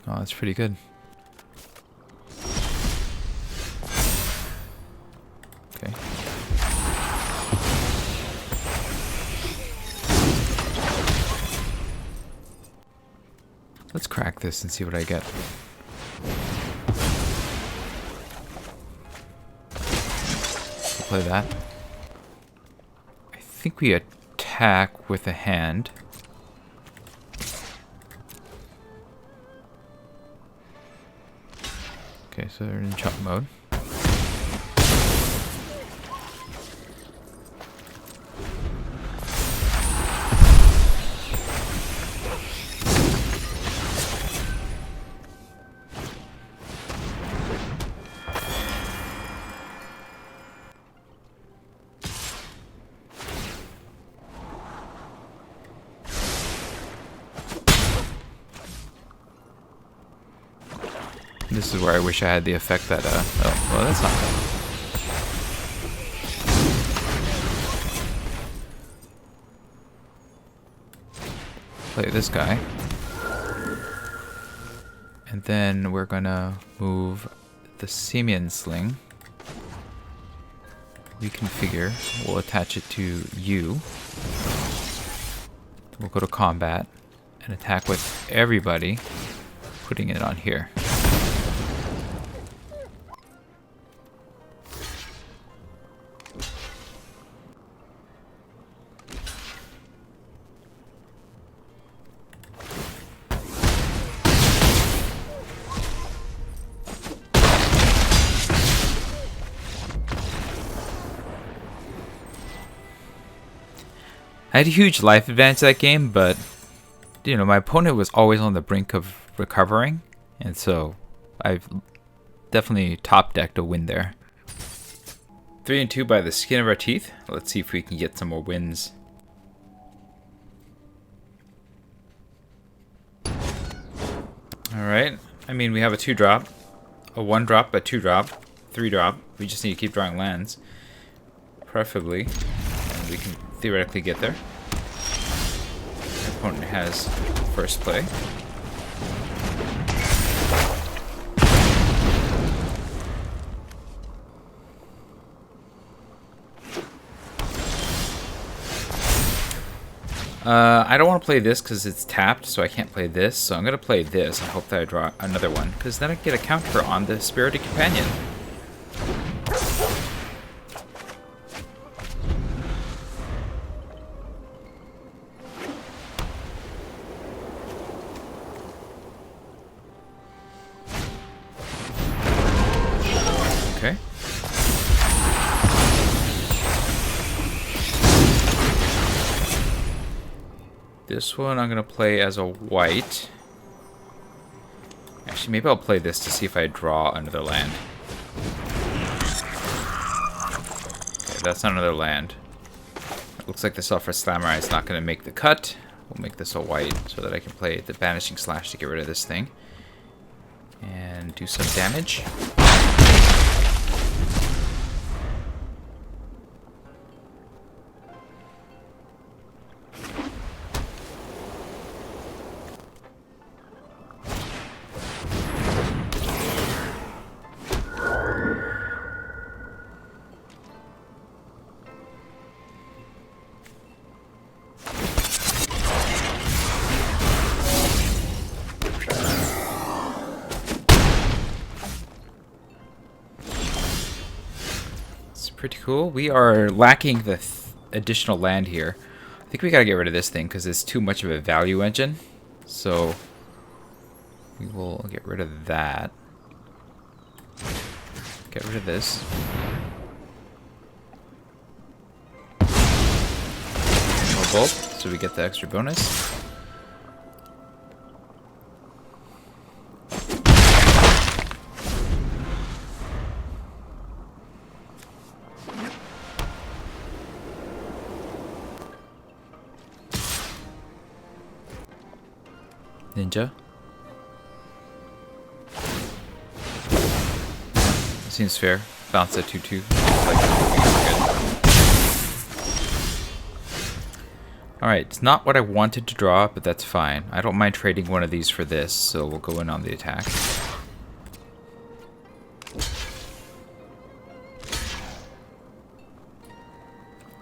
Oh, that's pretty good. Okay. Let's crack this and see what I get. Play that. I think we attack with a hand. Okay, so they're in chop mode. This is where I wish I had the effect that, oh, well, that's not bad. Play this guy. And then we're gonna move the Simian Sling. Reconfigure. We'll attach it to you. We'll go to combat and attack with everybody, putting it on here. I had a huge life advantage that game, but you know, my opponent was always on the brink of recovering, and so I've definitely top decked a win there. 3-2 by the skin of our teeth. Let's see if we can get some more wins. Alright, I mean, we have a 2-drop, a 1-drop, a 2-drop, 3-drop. We just need to keep drawing lands, preferably, and we can theoretically get there. Our opponent has first play. I don't want to play this because it's tapped, so I can't play this. So I'm going to play this and hope that I draw another one, because then I get a counter on the Spirited Companion. Okay. This one I'm going to play as a white. Actually, maybe I'll play this to see if I draw another land. Okay, that's not another land. It looks like the Sulphur Samurai is not going to make the cut. We'll make this a white so that I can play the Banishing Slash to get rid of this thing. And do some damage. Pretty cool. We are lacking the additional land here. I think we gotta get rid of this thing because it's too much of a value engine. So we will get rid of that. Get rid of this. More bulk, so we get the extra bonus. Ninja. Seems fair. Bounce at 2-2. Alright, it's not what I wanted to draw, but that's fine. I don't mind trading one of these for this, so we'll go in on the attack.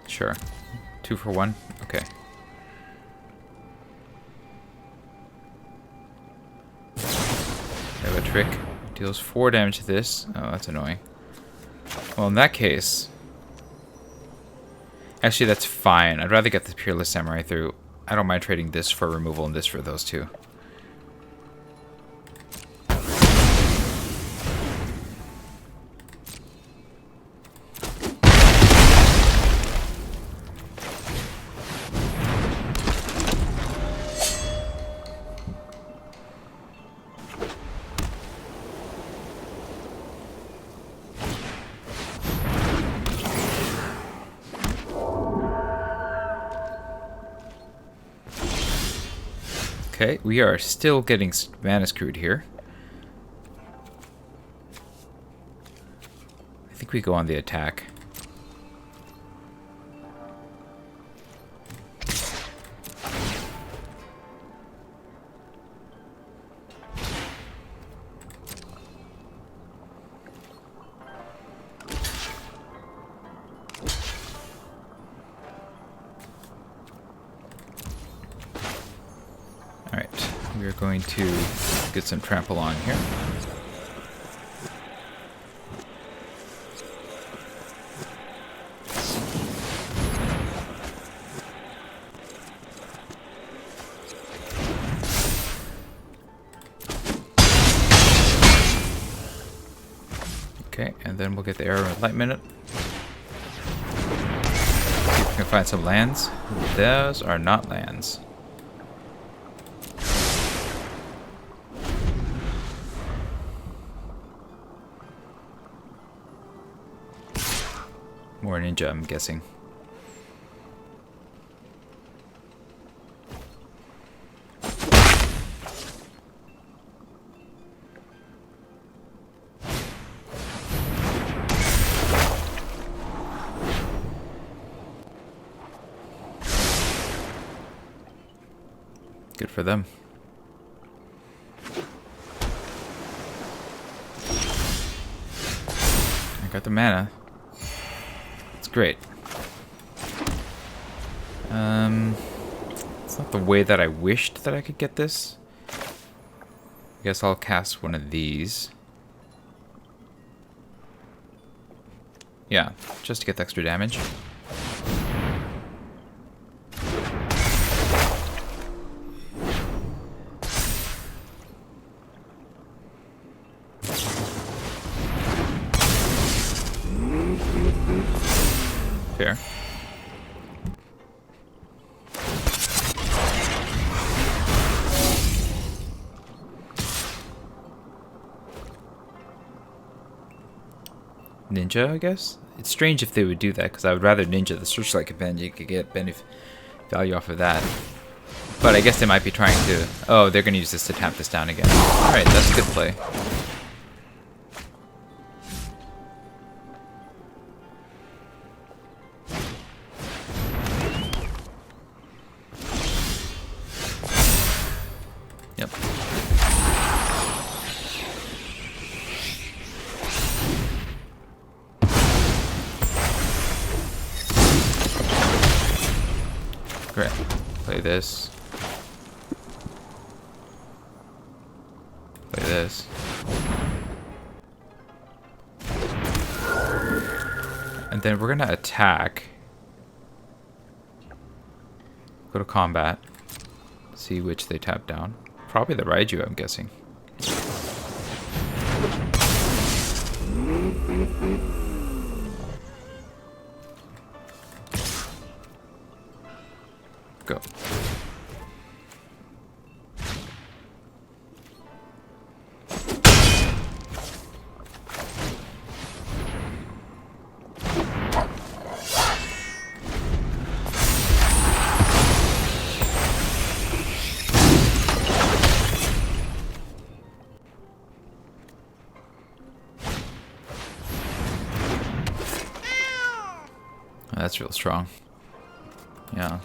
Sure. 2 for 1? Okay. I have a trick. Deals 4 damage to this. Oh, that's annoying. Well, in that case... Actually, that's fine. I'd rather get the Peerless Samurai through. I don't mind trading this for removal and this for those two. Okay, we are still getting mana screwed here. I think we go on the attack. We're going to get some trample on here. Okay, and then we'll get the arrow enlightenment. Gonna find some lands. Those are not lands. More ninja, I'm guessing. Good for them. I got the mana. It's great. It's not the way that I wished that I could get this. I guess I'll cast one of these. Yeah, just to get the extra damage. Fair. Ninja, I guess? It's strange if they would do that, because I would rather ninja the searchlight event. You could get value off of that. But I guess they might be trying to... Oh, they're going to use this to tamp this down again. Alright, that's a good play. Yep. Great. Play this. Play this. And then we're gonna attack. Go to combat. See which they tap down. Probably the Raiju, I'm guessing. Go. That's real strong. Yeah.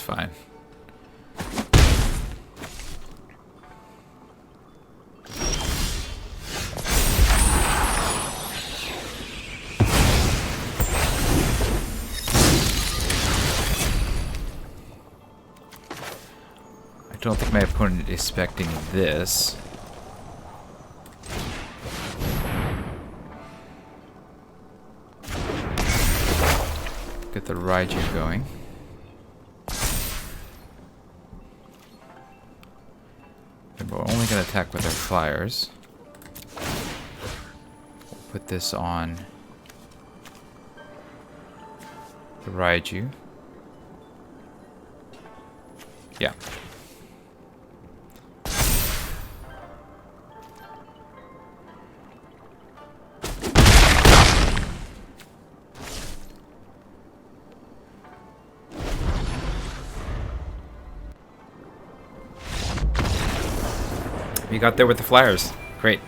Fine. I don't think my opponent is expecting this. Get the Raiju going. We're only going to attack with our flyers. We'll put this on the Raiju. Yeah. You got there with the flyers. Great.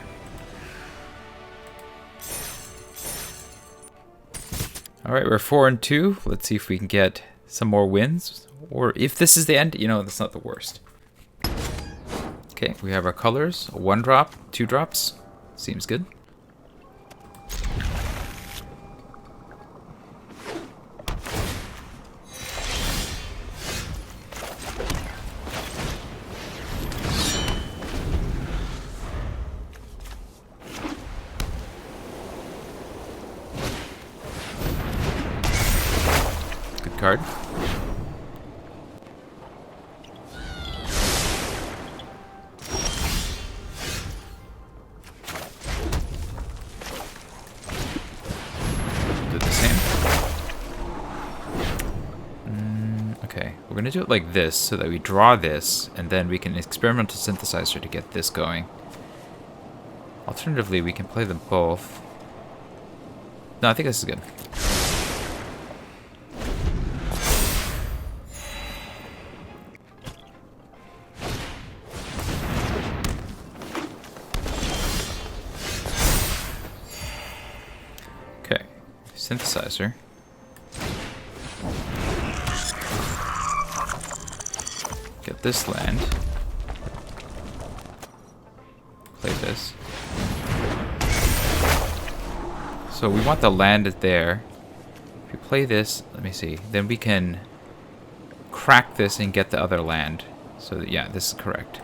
Alright, we're 4-2. Let's see if we can get some more wins. Or if this is the end, you know, that's not the worst. Okay, we have our colors. 1 drop, 2 drops. Seems good. card. Do the same. Okay, we're gonna do it like this so that we draw this, and then we can experimental synthesizer to get this going. Alternatively, we can play them both. No, I think this is good. Okay, synthesizer. Get this land. Play this. So we want the land there. If we play this, let me see, then we can crack this and get the other land. So that, yeah, this is correct.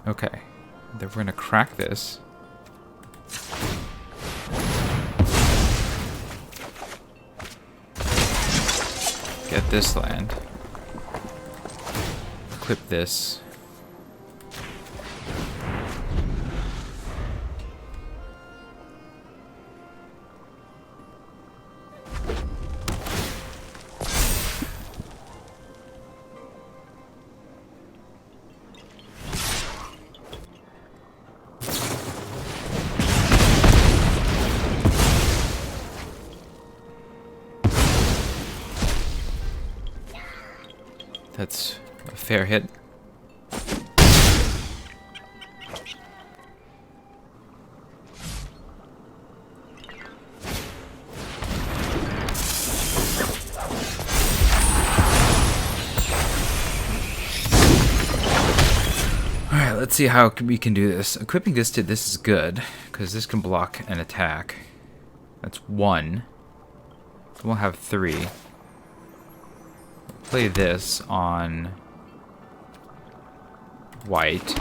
Okay, then we're gonna crack this. Get this land. Equip this. That's a fair hit. Alright, let's see how we can do this. Equipping this to this is good, because this can block an attack. That's 1. We'll have 3. Play this on white.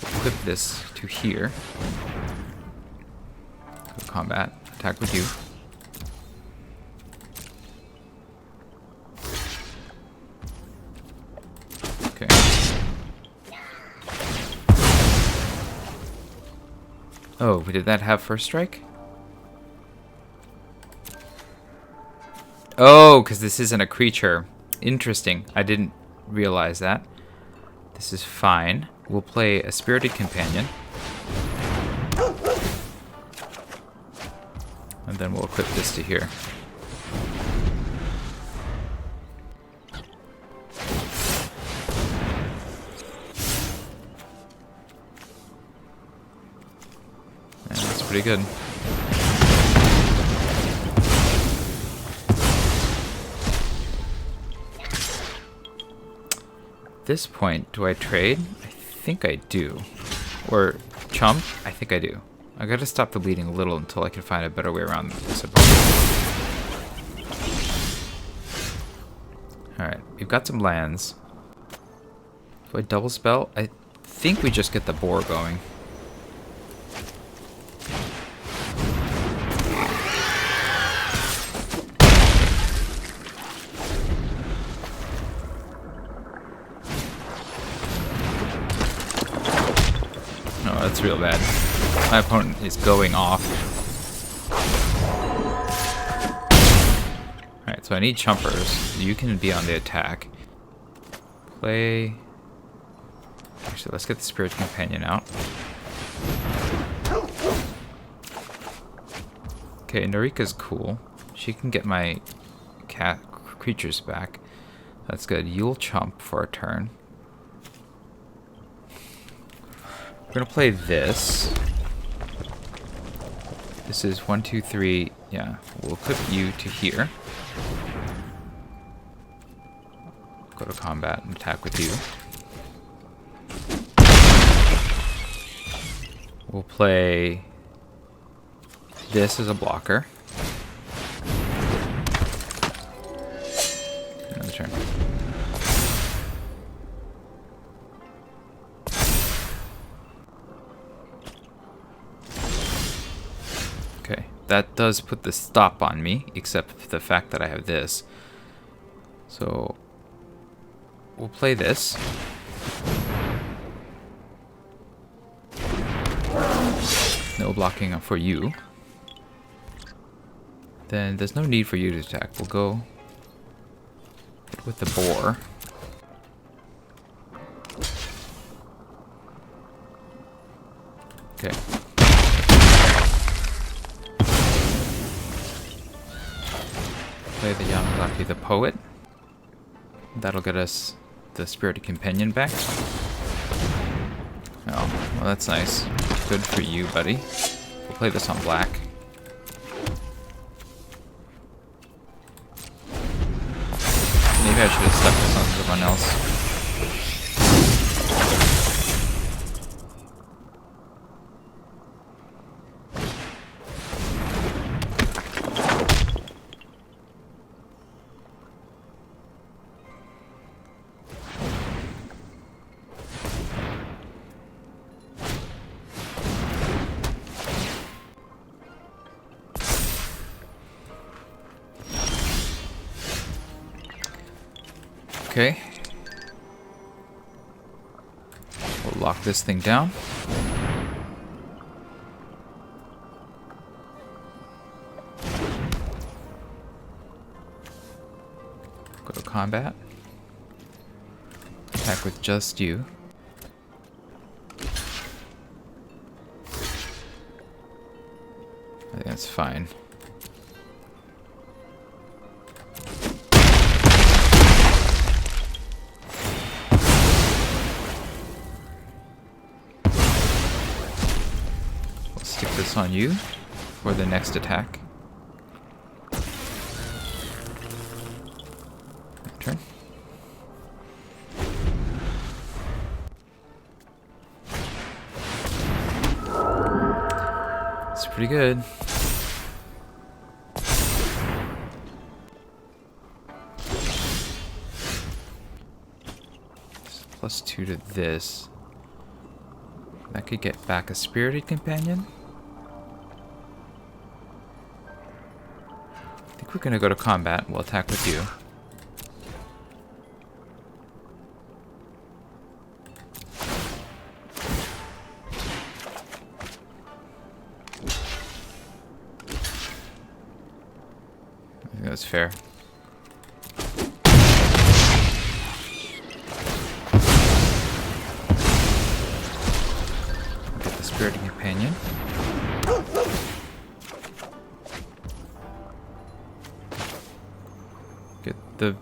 Equip this to here. Go combat. Attack with you. Okay. Oh, did that have first strike? Oh, because this isn't a creature. Interesting. I didn't realize that. This is fine. We'll play a Spirited Companion. And then we'll equip this to here. And that's pretty good. At this point, do I trade? I think I do. Or chump? I think I do. I gotta stop the bleeding a little until I can find a better way around this. Alright, we've got some lands. Do I double spell? I think we just get the boar going. That's real bad. My opponent is going off. Alright, so I need chumpers. You can be on the attack. Play... Actually, let's get the Spirit Companion out. Okay, Narika's cool. She can get my cat creatures back. That's good. You'll chump for a turn. We're gonna play this. This is 1, 2, 3. Yeah, we'll equip you to here. Go to combat and attack with you. We'll play this as a blocker. Another turn. Okay, that does put the stop on me, except for the fact that I have this. So we'll play this. No blocking for you. Then there's no need for you to attack. We'll go with the boar. Okay. Play the Yamazaki the Poet. That'll get us the Spirited Companion back. Oh, well that's nice. Good for you, buddy. We'll play this on black. Maybe I should have stuck this on someone else. Okay. We'll lock this thing down. Go to combat. Attack with just you. I think that's fine. Stick this on you for the next attack. Turn. It's pretty good. +2 to this. That could get back a Spirited Companion. I think we're gonna go to combat. We'll attack with you. I think that's fair. Get the Spirited Companion. Get the...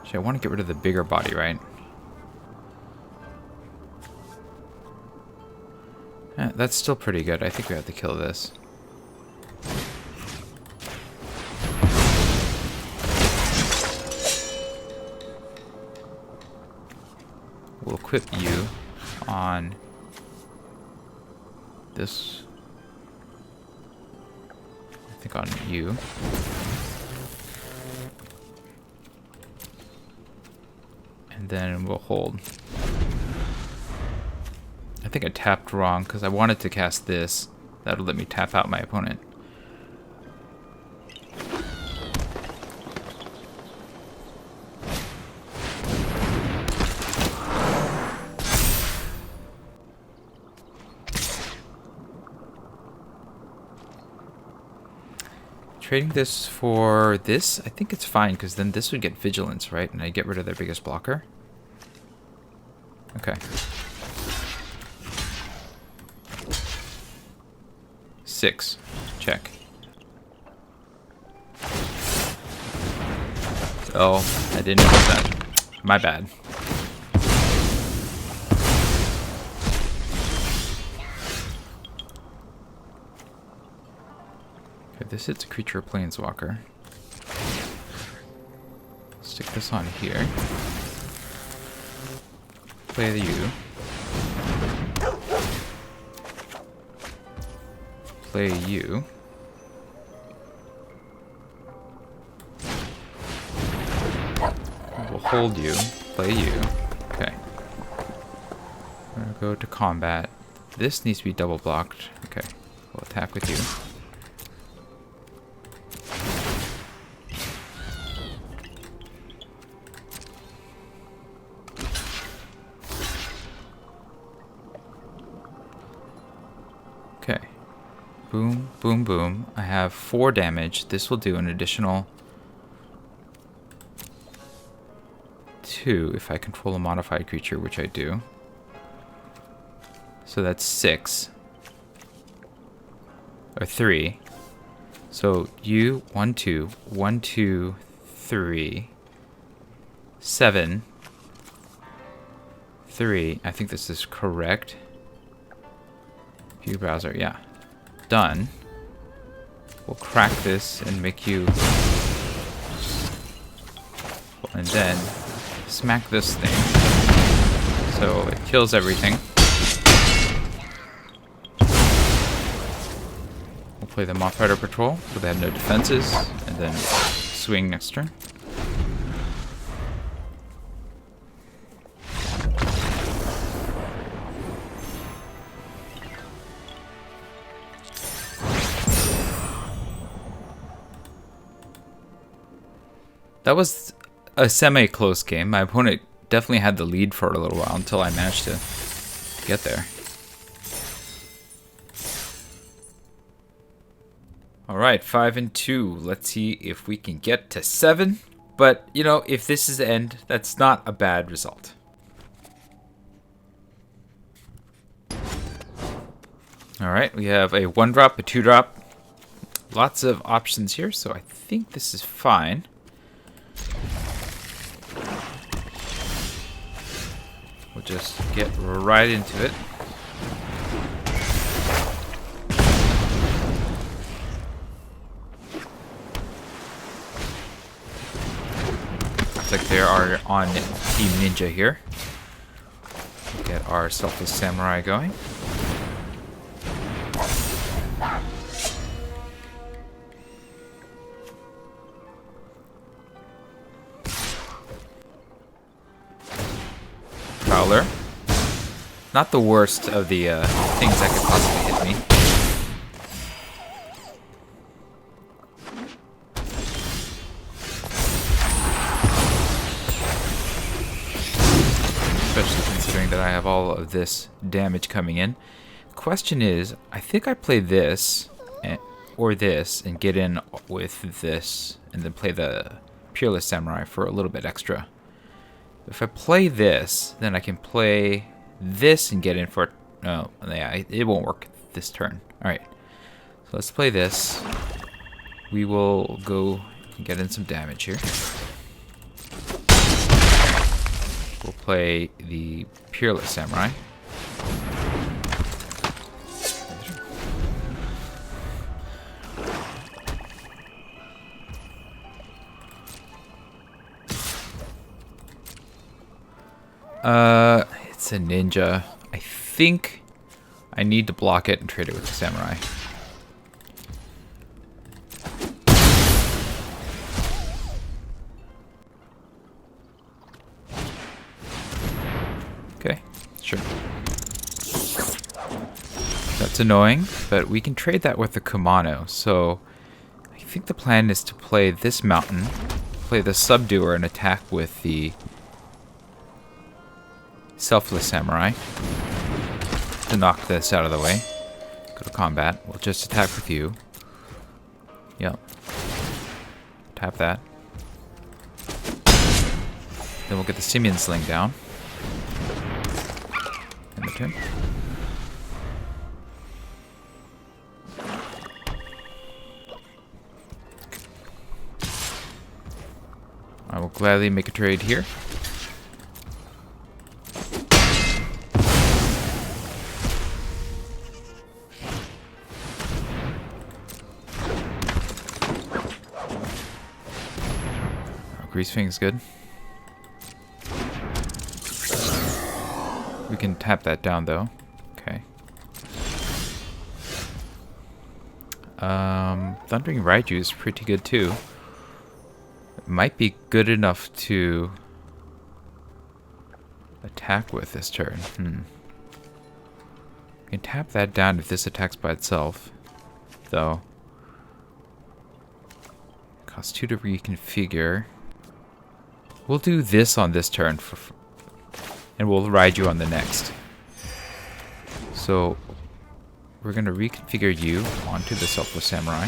Actually, I want to get rid of the bigger body, right? That's still pretty good. I think we have to kill this. We'll equip you on this. I think on you. And then we'll hold. I think I tapped wrong because I wanted to cast this. That'll let me tap out my opponent. Trading this for this, I think it's fine because then this would get vigilance, right? And I get rid of their biggest blocker. Okay. 6. Check. Oh, I didn't notice that. My bad. Okay, this hits a creature or planeswalker. Stick this on here. Play the U. Play U. We'll hold you. Play you. Okay. We're gonna go to combat. This needs to be double blocked. Okay. We'll attack with you. Okay. Boom, boom, boom. I have 4 damage. This will do an additional 2 if I control a modified creature, which I do. So that's 6. Or 3. So you 1, 2, 1, 2, 3, 7, 3. I think this is correct. View browser, yeah. Done. We'll crack this and make you. And then smack this thing. So it kills everything. We'll play the Moth Rider Patrol, so they have no defenses, and then swing next turn. That was a semi-close game. My opponent definitely had the lead for a little while until I managed to get there. Alright, 5 and 2. Let's see if we can get to 7. But, you know, if this is the end, that's not a bad result. Alright, we have a 1-drop, a 2-drop. Lots of options here, so I think this is fine. We'll just get right into it. Looks like they are on Team Ninja here. Get our Selfless Samurai going. Prowler. Not the worst of the things that could possibly hit me. Especially considering that I have all of this damage coming in. Question is, I think I play this or this and get in with this and then play the Peerless Samurai for a little bit extra. If I play this, then I can play this and get in for... No, yeah, it won't work this turn. Alright, so let's play this. We will go and get in some damage here. We'll play the Peerless Samurai. It's a ninja. I think I need to block it and trade it with the samurai. Okay, sure. That's annoying, but we can trade that with the Kumano. So I think the plan is to play this mountain, play the Subduer, and attack with the Selfless Samurai to knock this out of the way. Go to combat. We'll just attack with you. Yep. Tap that. Then we'll get the Simian Sling down. End the turn. I will gladly make a trade here. Grease Fang is good. We can tap that down though. Okay. Thundering Raiju is pretty good too. It might be good enough to attack with this turn. We can tap that down if this attacks by itself, though. Costs 2 to reconfigure. We'll do this on this turn, and we'll ride you on the next. So we're going to reconfigure you onto the Selfless Samurai.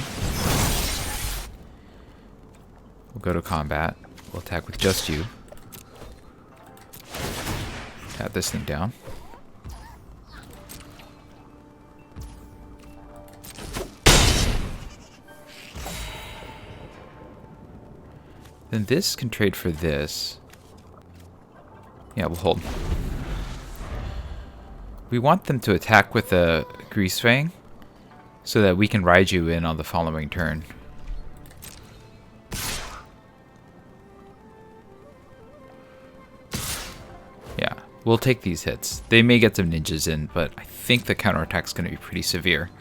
We'll go to combat. We'll attack with just you. Tap this thing down. Then this can trade for this. Yeah, we'll hold. We want them to attack with a Grease Fang so that we can ride you in on the following turn. Yeah, we'll take these hits. They may get some ninjas in, but I think the counterattack's going to be pretty severe.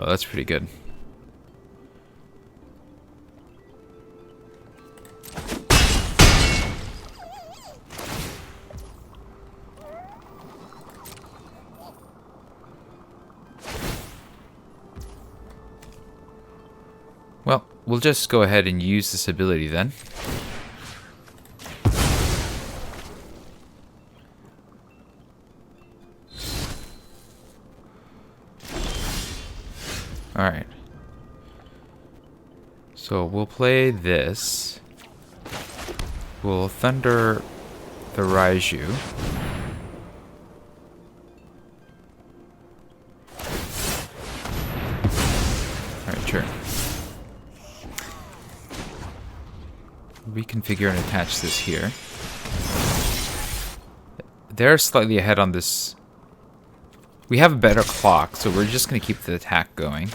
Oh, that's pretty good. Well, we'll just go ahead and use this ability then. Alright. So we'll play this. We'll Thunder the Raiju. Alright, sure. Reconfigure and attach this here. They're slightly ahead on this. We have a better clock, so we're just going to keep the attack going.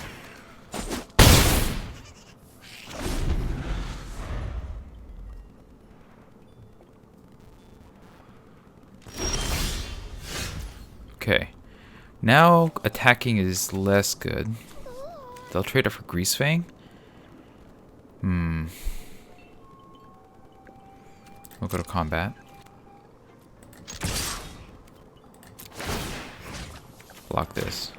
Okay. Now attacking is less good. They'll trade it for Grease Fang. We'll go to combat. Block this.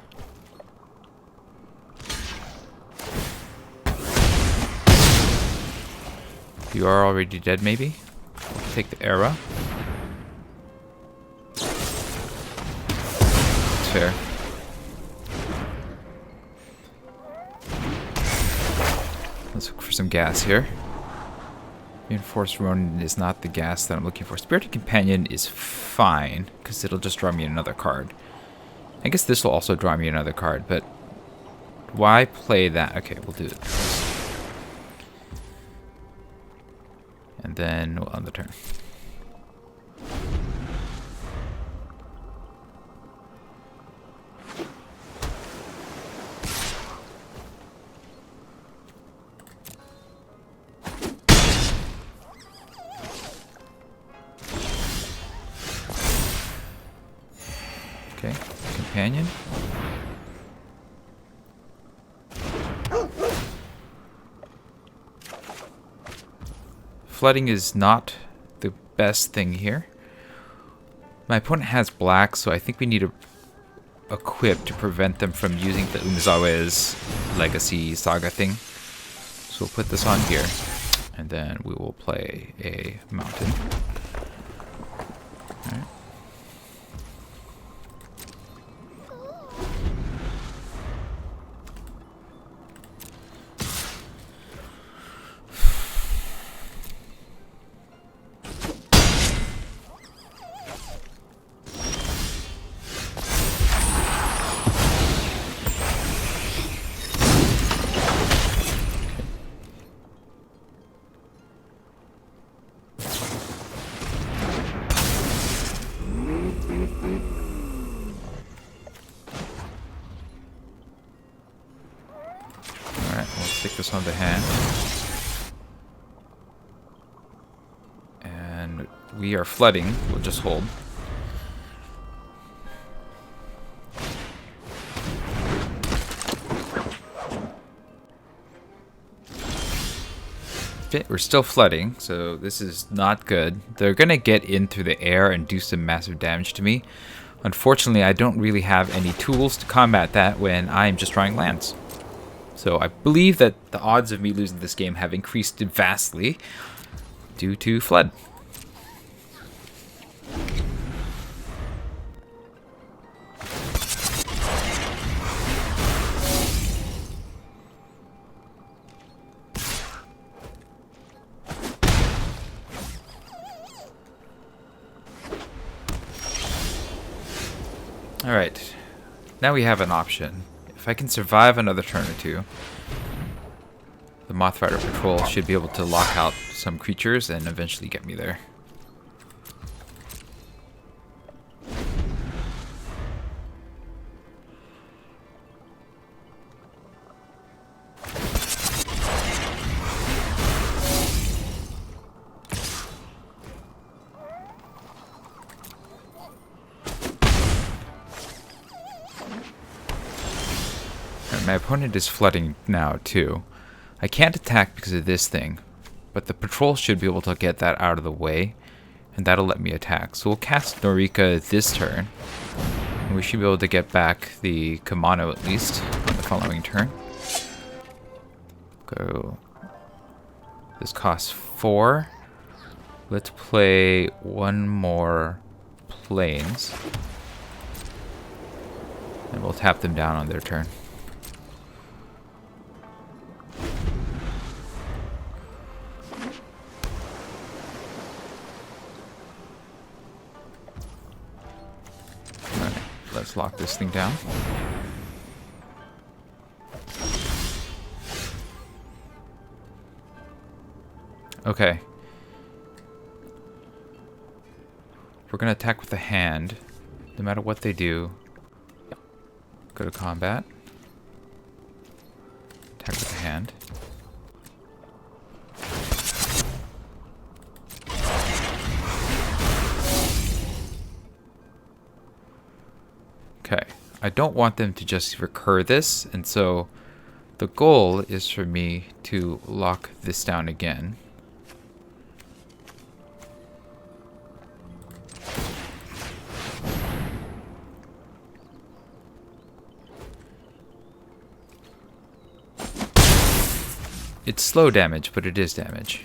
You are already dead, maybe? We'll take the arrow. That's fair. Let's look for some gas here. Reinforced Ronin is not the gas that I'm looking for. Spirited Companion is fine, because it'll just draw me another card. I guess this will also draw me another card, but why play that? Okay, we'll do it. And then we'll end the turn. Okay, companion. Flooding is not the best thing here. My opponent has black, so I think we need to equip to prevent them from using the Umezawa's Legacy Saga thing. So we'll put this on here, and then we will play a mountain. All right. stick this on the hand. And we are flooding. We'll just hold. We're still flooding, so this is not good. They're going to get in through the air and do some massive damage to me. Unfortunately, I don't really have any tools to combat that when I'm just drawing lands. So I believe that the odds of me losing this game have increased vastly due to flood. Alright, now we have an option. If I can survive another turn or two, the Mothrider Patrol should be able to lock out some creatures and eventually get me there. My opponent is flooding now, too. I can't attack because of this thing, but the patrol should be able to get that out of the way, and that'll let me attack. So we'll cast Norika this turn, and we should be able to get back the Kamano at least on the following turn. Go. This costs 4. Let's play one more Plains, and we'll tap them down on their turn. Let's lock this thing down. Okay. We're gonna attack with the hand. No matter what they do. Go to combat. Attack with the hand. Okay, I don't want them to just recur this, and so the goal is for me to lock this down again. It's slow damage, but it is damage.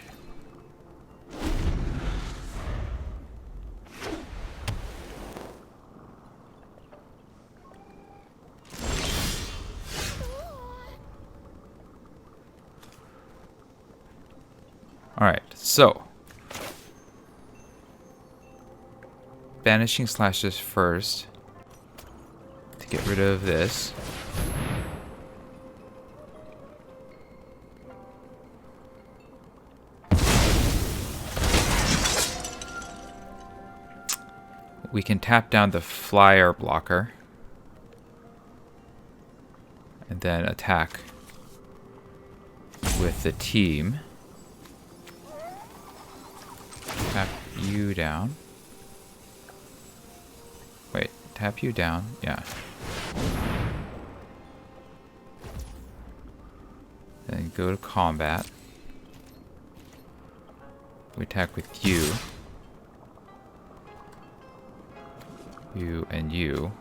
Alright, so banishing slashes first to get rid of this. We can tap down the flyer blocker and then attack with the team. Tap you down. Wait, tap you down? Yeah. Then go to combat. We attack with you. You and you.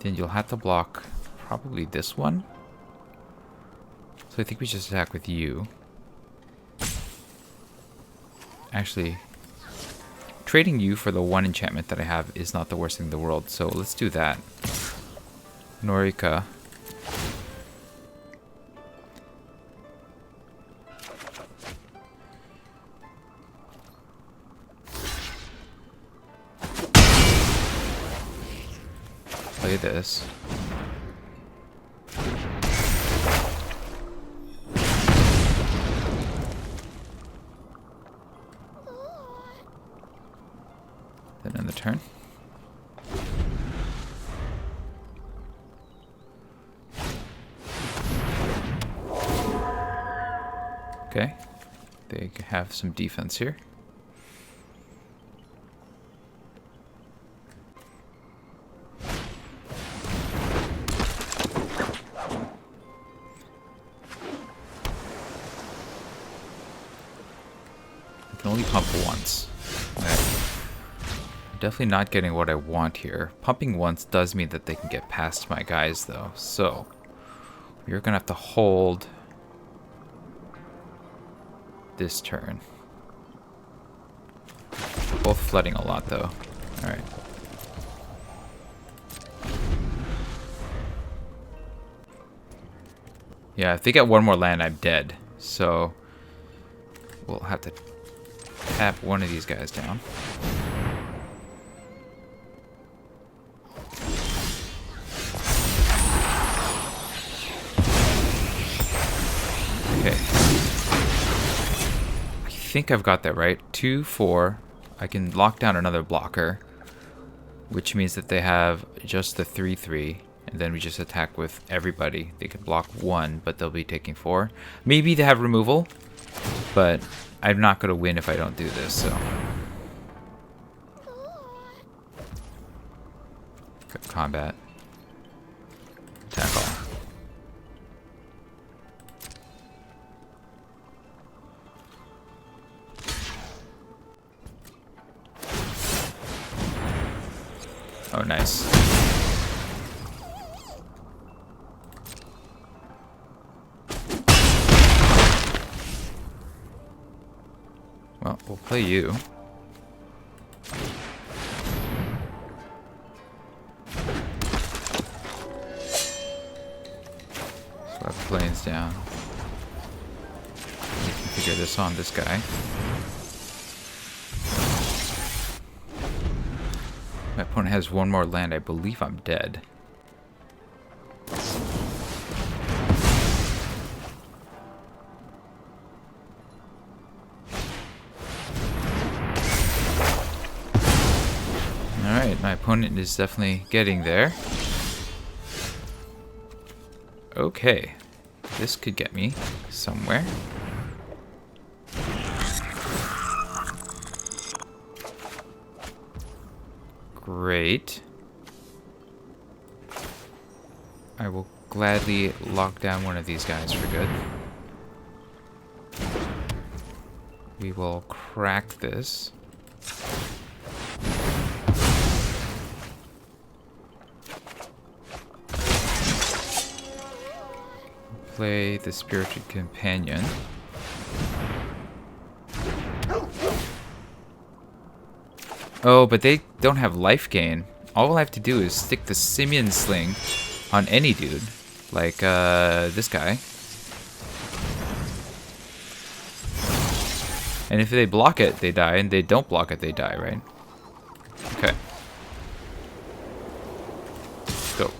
Then you'll have to block probably this one. So I think we just attack with you. Actually, trading you for the one enchantment that I have is not the worst thing in the world, so let's do that. Norika. Play this. Then end the turn. Okay. They have some defense here. I can only pump once. Okay. I'm definitely not getting what I want here. Pumping once does mean that they can get past my guys, though. So, we're going to have to hold this turn. We're both flooding a lot, though. Alright. Yeah, if they get one more land, I'm dead. So, we'll have to tap one of these guys down. Okay. I think I've got that right. 2, 4. I can lock down another blocker, which means that they have just the 3/3, and then we just attack with everybody. They could block 1, but they'll be taking 4. Maybe they have removal, but I'm not going to win if I don't do this, so. Combat. Attack all. Oh, nice. Well, we'll play you. Swap planes down. We can figure this on this guy. My opponent has one more land. I believe I'm dead. Alright, my opponent is definitely getting there. Okay. This could get me somewhere. Great. I will gladly lock down one of these guys for good. We will crack this. Play the Spirited Companion. Oh, but they don't have life gain. All I have to do is stick the Simian Sling on any dude. Like, this guy. And if they block it, they die. And they don't block it, they die, right? Okay. Let's go.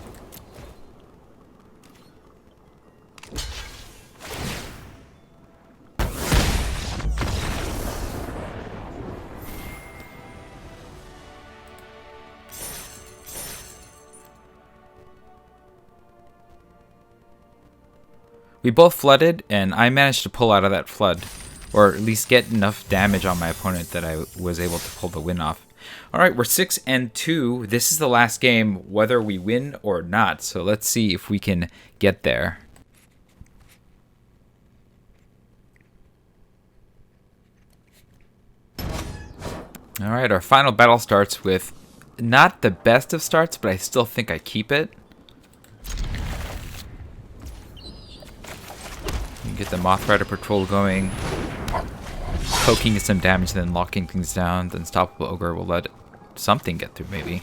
We both flooded, and I managed to pull out of that flood. Or at least get enough damage on my opponent that I was able to pull the win off. Alright, we're 6-2. This is the last game, whether we win or not. So let's see if we can get there. Alright, our final battle starts with not the best of starts, but I still think I keep it. Get the Moth Rider patrol going. Poking some damage, then locking things down. The Unstoppable Ogre will let something get through, maybe.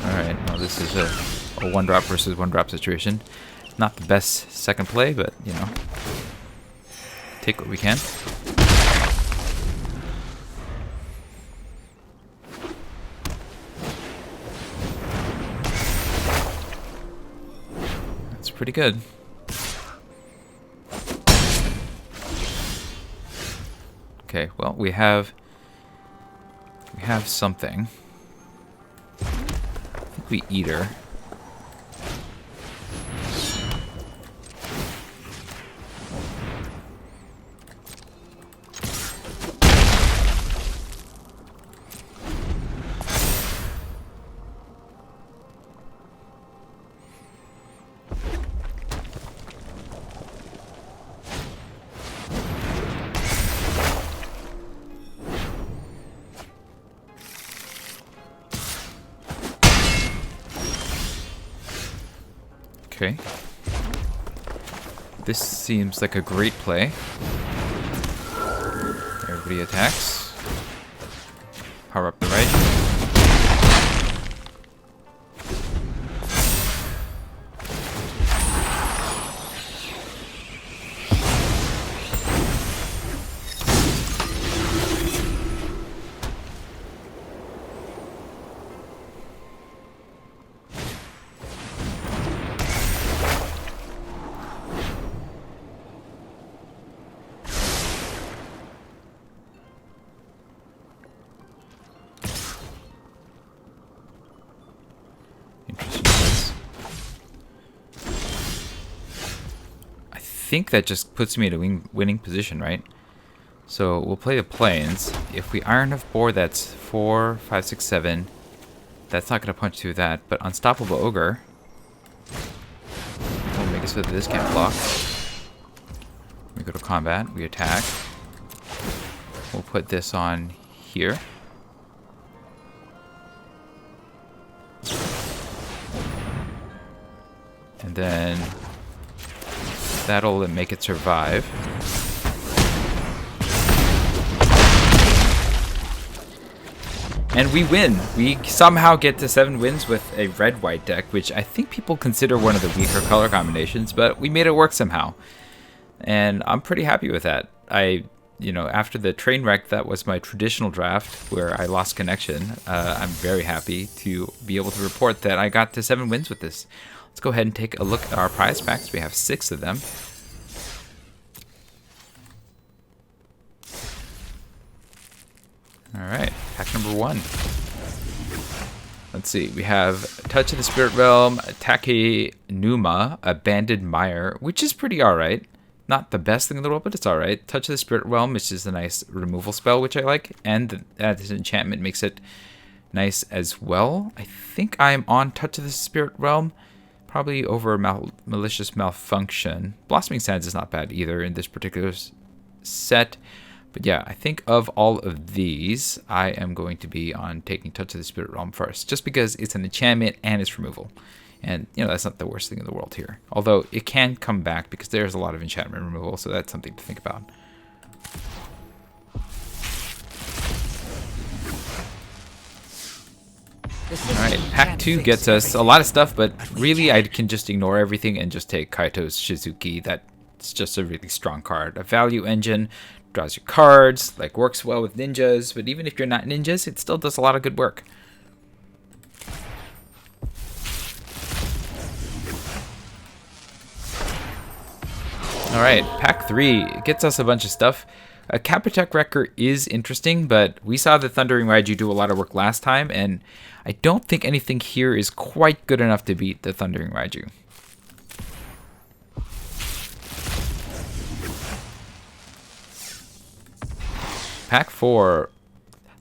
Alright, well, this is a 1-drop versus 1-drop situation. Not the best second play, but, you know, take what we can. That's pretty good. Okay, well, we have something. I think we eat her. Okay. This seems like a great play. Everybody attacks. Power up the right. Interesting choice. I think that just puts me in a winning position, right? So we'll play the plains. If we Iron of Boar, that's 4, 5, 6, 7. That's not going to punch through that. But Unstoppable Ogre will make it so that this can't block. We go to combat. We attack. We'll put this on here. And then that'll make it survive. And we win. We somehow get to 7 wins with a red-white deck, which I think people consider one of the weaker color combinations, but we made it work somehow. And I'm pretty happy with that. After the train wreck, that was my traditional draft where I lost connection. I'm very happy to be able to report that I got to 7 wins with this. Let's go ahead and take a look at our prize packs. We have 6 of them. Alright, pack number 1. Let's see, we have Touch of the Spirit Realm, Take Numa, Abandoned Mire, which is pretty alright. Not the best thing in the world, but it's alright. Touch of the Spirit Realm, which is a nice removal spell, which I like. And this enchantment makes it nice as well. I think I'm on Touch of the Spirit Realm. Probably over Malicious Malfunction. Blossoming Sands is not bad either in this particular set. But yeah, I think of all of these, I am going to be on taking Touch of the Spirit Realm first. Just because it's an enchantment and it's removal. And, that's not the worst thing in the world here. Although, it can come back because there's a lot of enchantment removal, so that's something to think about. Alright, pack 2 gets us a lot of stuff, but really I can just ignore everything and just take Kaito's Shizuki. That's just a really strong card. A value engine, draws your cards, works well with ninjas, but even if you're not ninjas, it still does a lot of good work. Alright, pack 3 gets us a bunch of stuff. A Kappatek Wrecker is interesting, but we saw the Thundering Raiju do a lot of work last time, and I don't think anything here is quite good enough to beat the Thundering Raiju. Pack 4.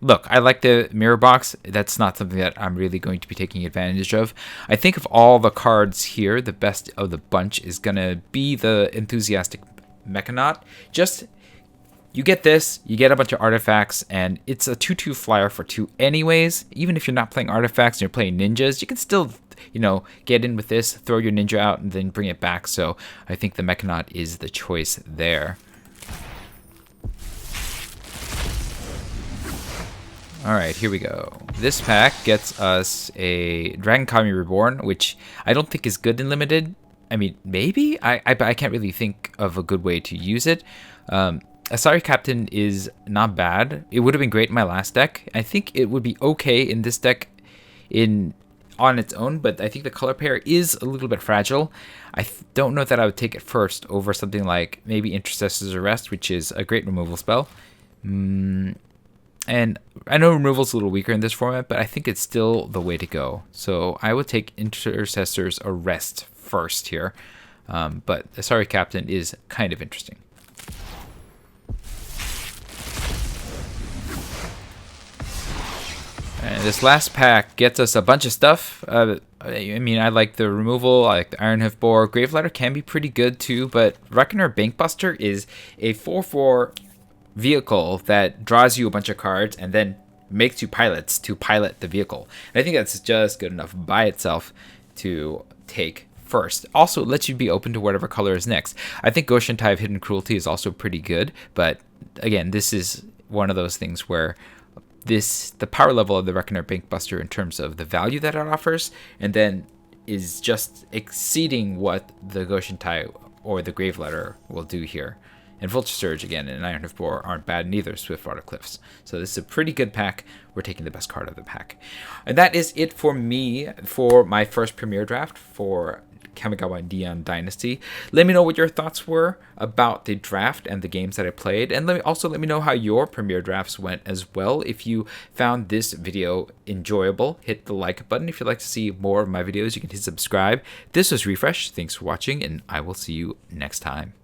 Look, I like the mirror box. That's not something that I'm really going to be taking advantage of. I think of all the cards here, the best of the bunch is going to be the Enthusiastic Mechanaut. You get this, you get a bunch of artifacts, and it's a 2/2 flyer for 2 anyways. Even if you're not playing artifacts and you're playing ninjas, you can still, get in with this, throw your ninja out, and then bring it back. So I think the Mechanaut is the choice there. Alright, here we go. This pack gets us a Dragon Kami Reborn, which I don't think is good in Limited. I mean, maybe? I can't really think of a good way to use it. Asari Captain is not bad. It would have been great in my last deck. I think it would be okay in this deck on its own, but I think the color pair is a little bit fragile. I don't know that I would take it first over something like maybe Intercessor's Arrest, which is a great removal spell. And I know removal's a little weaker in this format, but I think it's still the way to go. So I would take Intercessor's Arrest first here. But Asari Captain is kind of interesting. And this last pack gets us a bunch of stuff. I like the removal, I like the Iron Hoof Boar. Gravelighter can be pretty good too, but Reckoner Bankbuster is a 4/4 vehicle that draws you a bunch of cards and then makes you pilots to pilot the vehicle. And I think that's just good enough by itself to take first. Also, it lets you be open to whatever color is next. I think Goshentai of Hidden Cruelty is also pretty good, but again, this is one of those things where the power level of the Reckoner Bankbuster in terms of the value that it offers, and then is just exceeding what the Goshentai or the Grave Letter will do here. And Vulture Surge, again, and Iron Hoof Boar aren't bad neither, Swiftwater Cliffs. So this is a pretty good pack. We're taking the best card of the pack. And that is it for me for my first Premier Draft for Kamigawa Neon Dynasty. Let me know what your thoughts were about the draft and the games that I played, and let me know how your Premier Drafts went as well. If you found this video enjoyable, hit the like button. If you'd like to see more of my videos, you can hit subscribe. This was Refresh. Thanks for watching, and I will see you next time.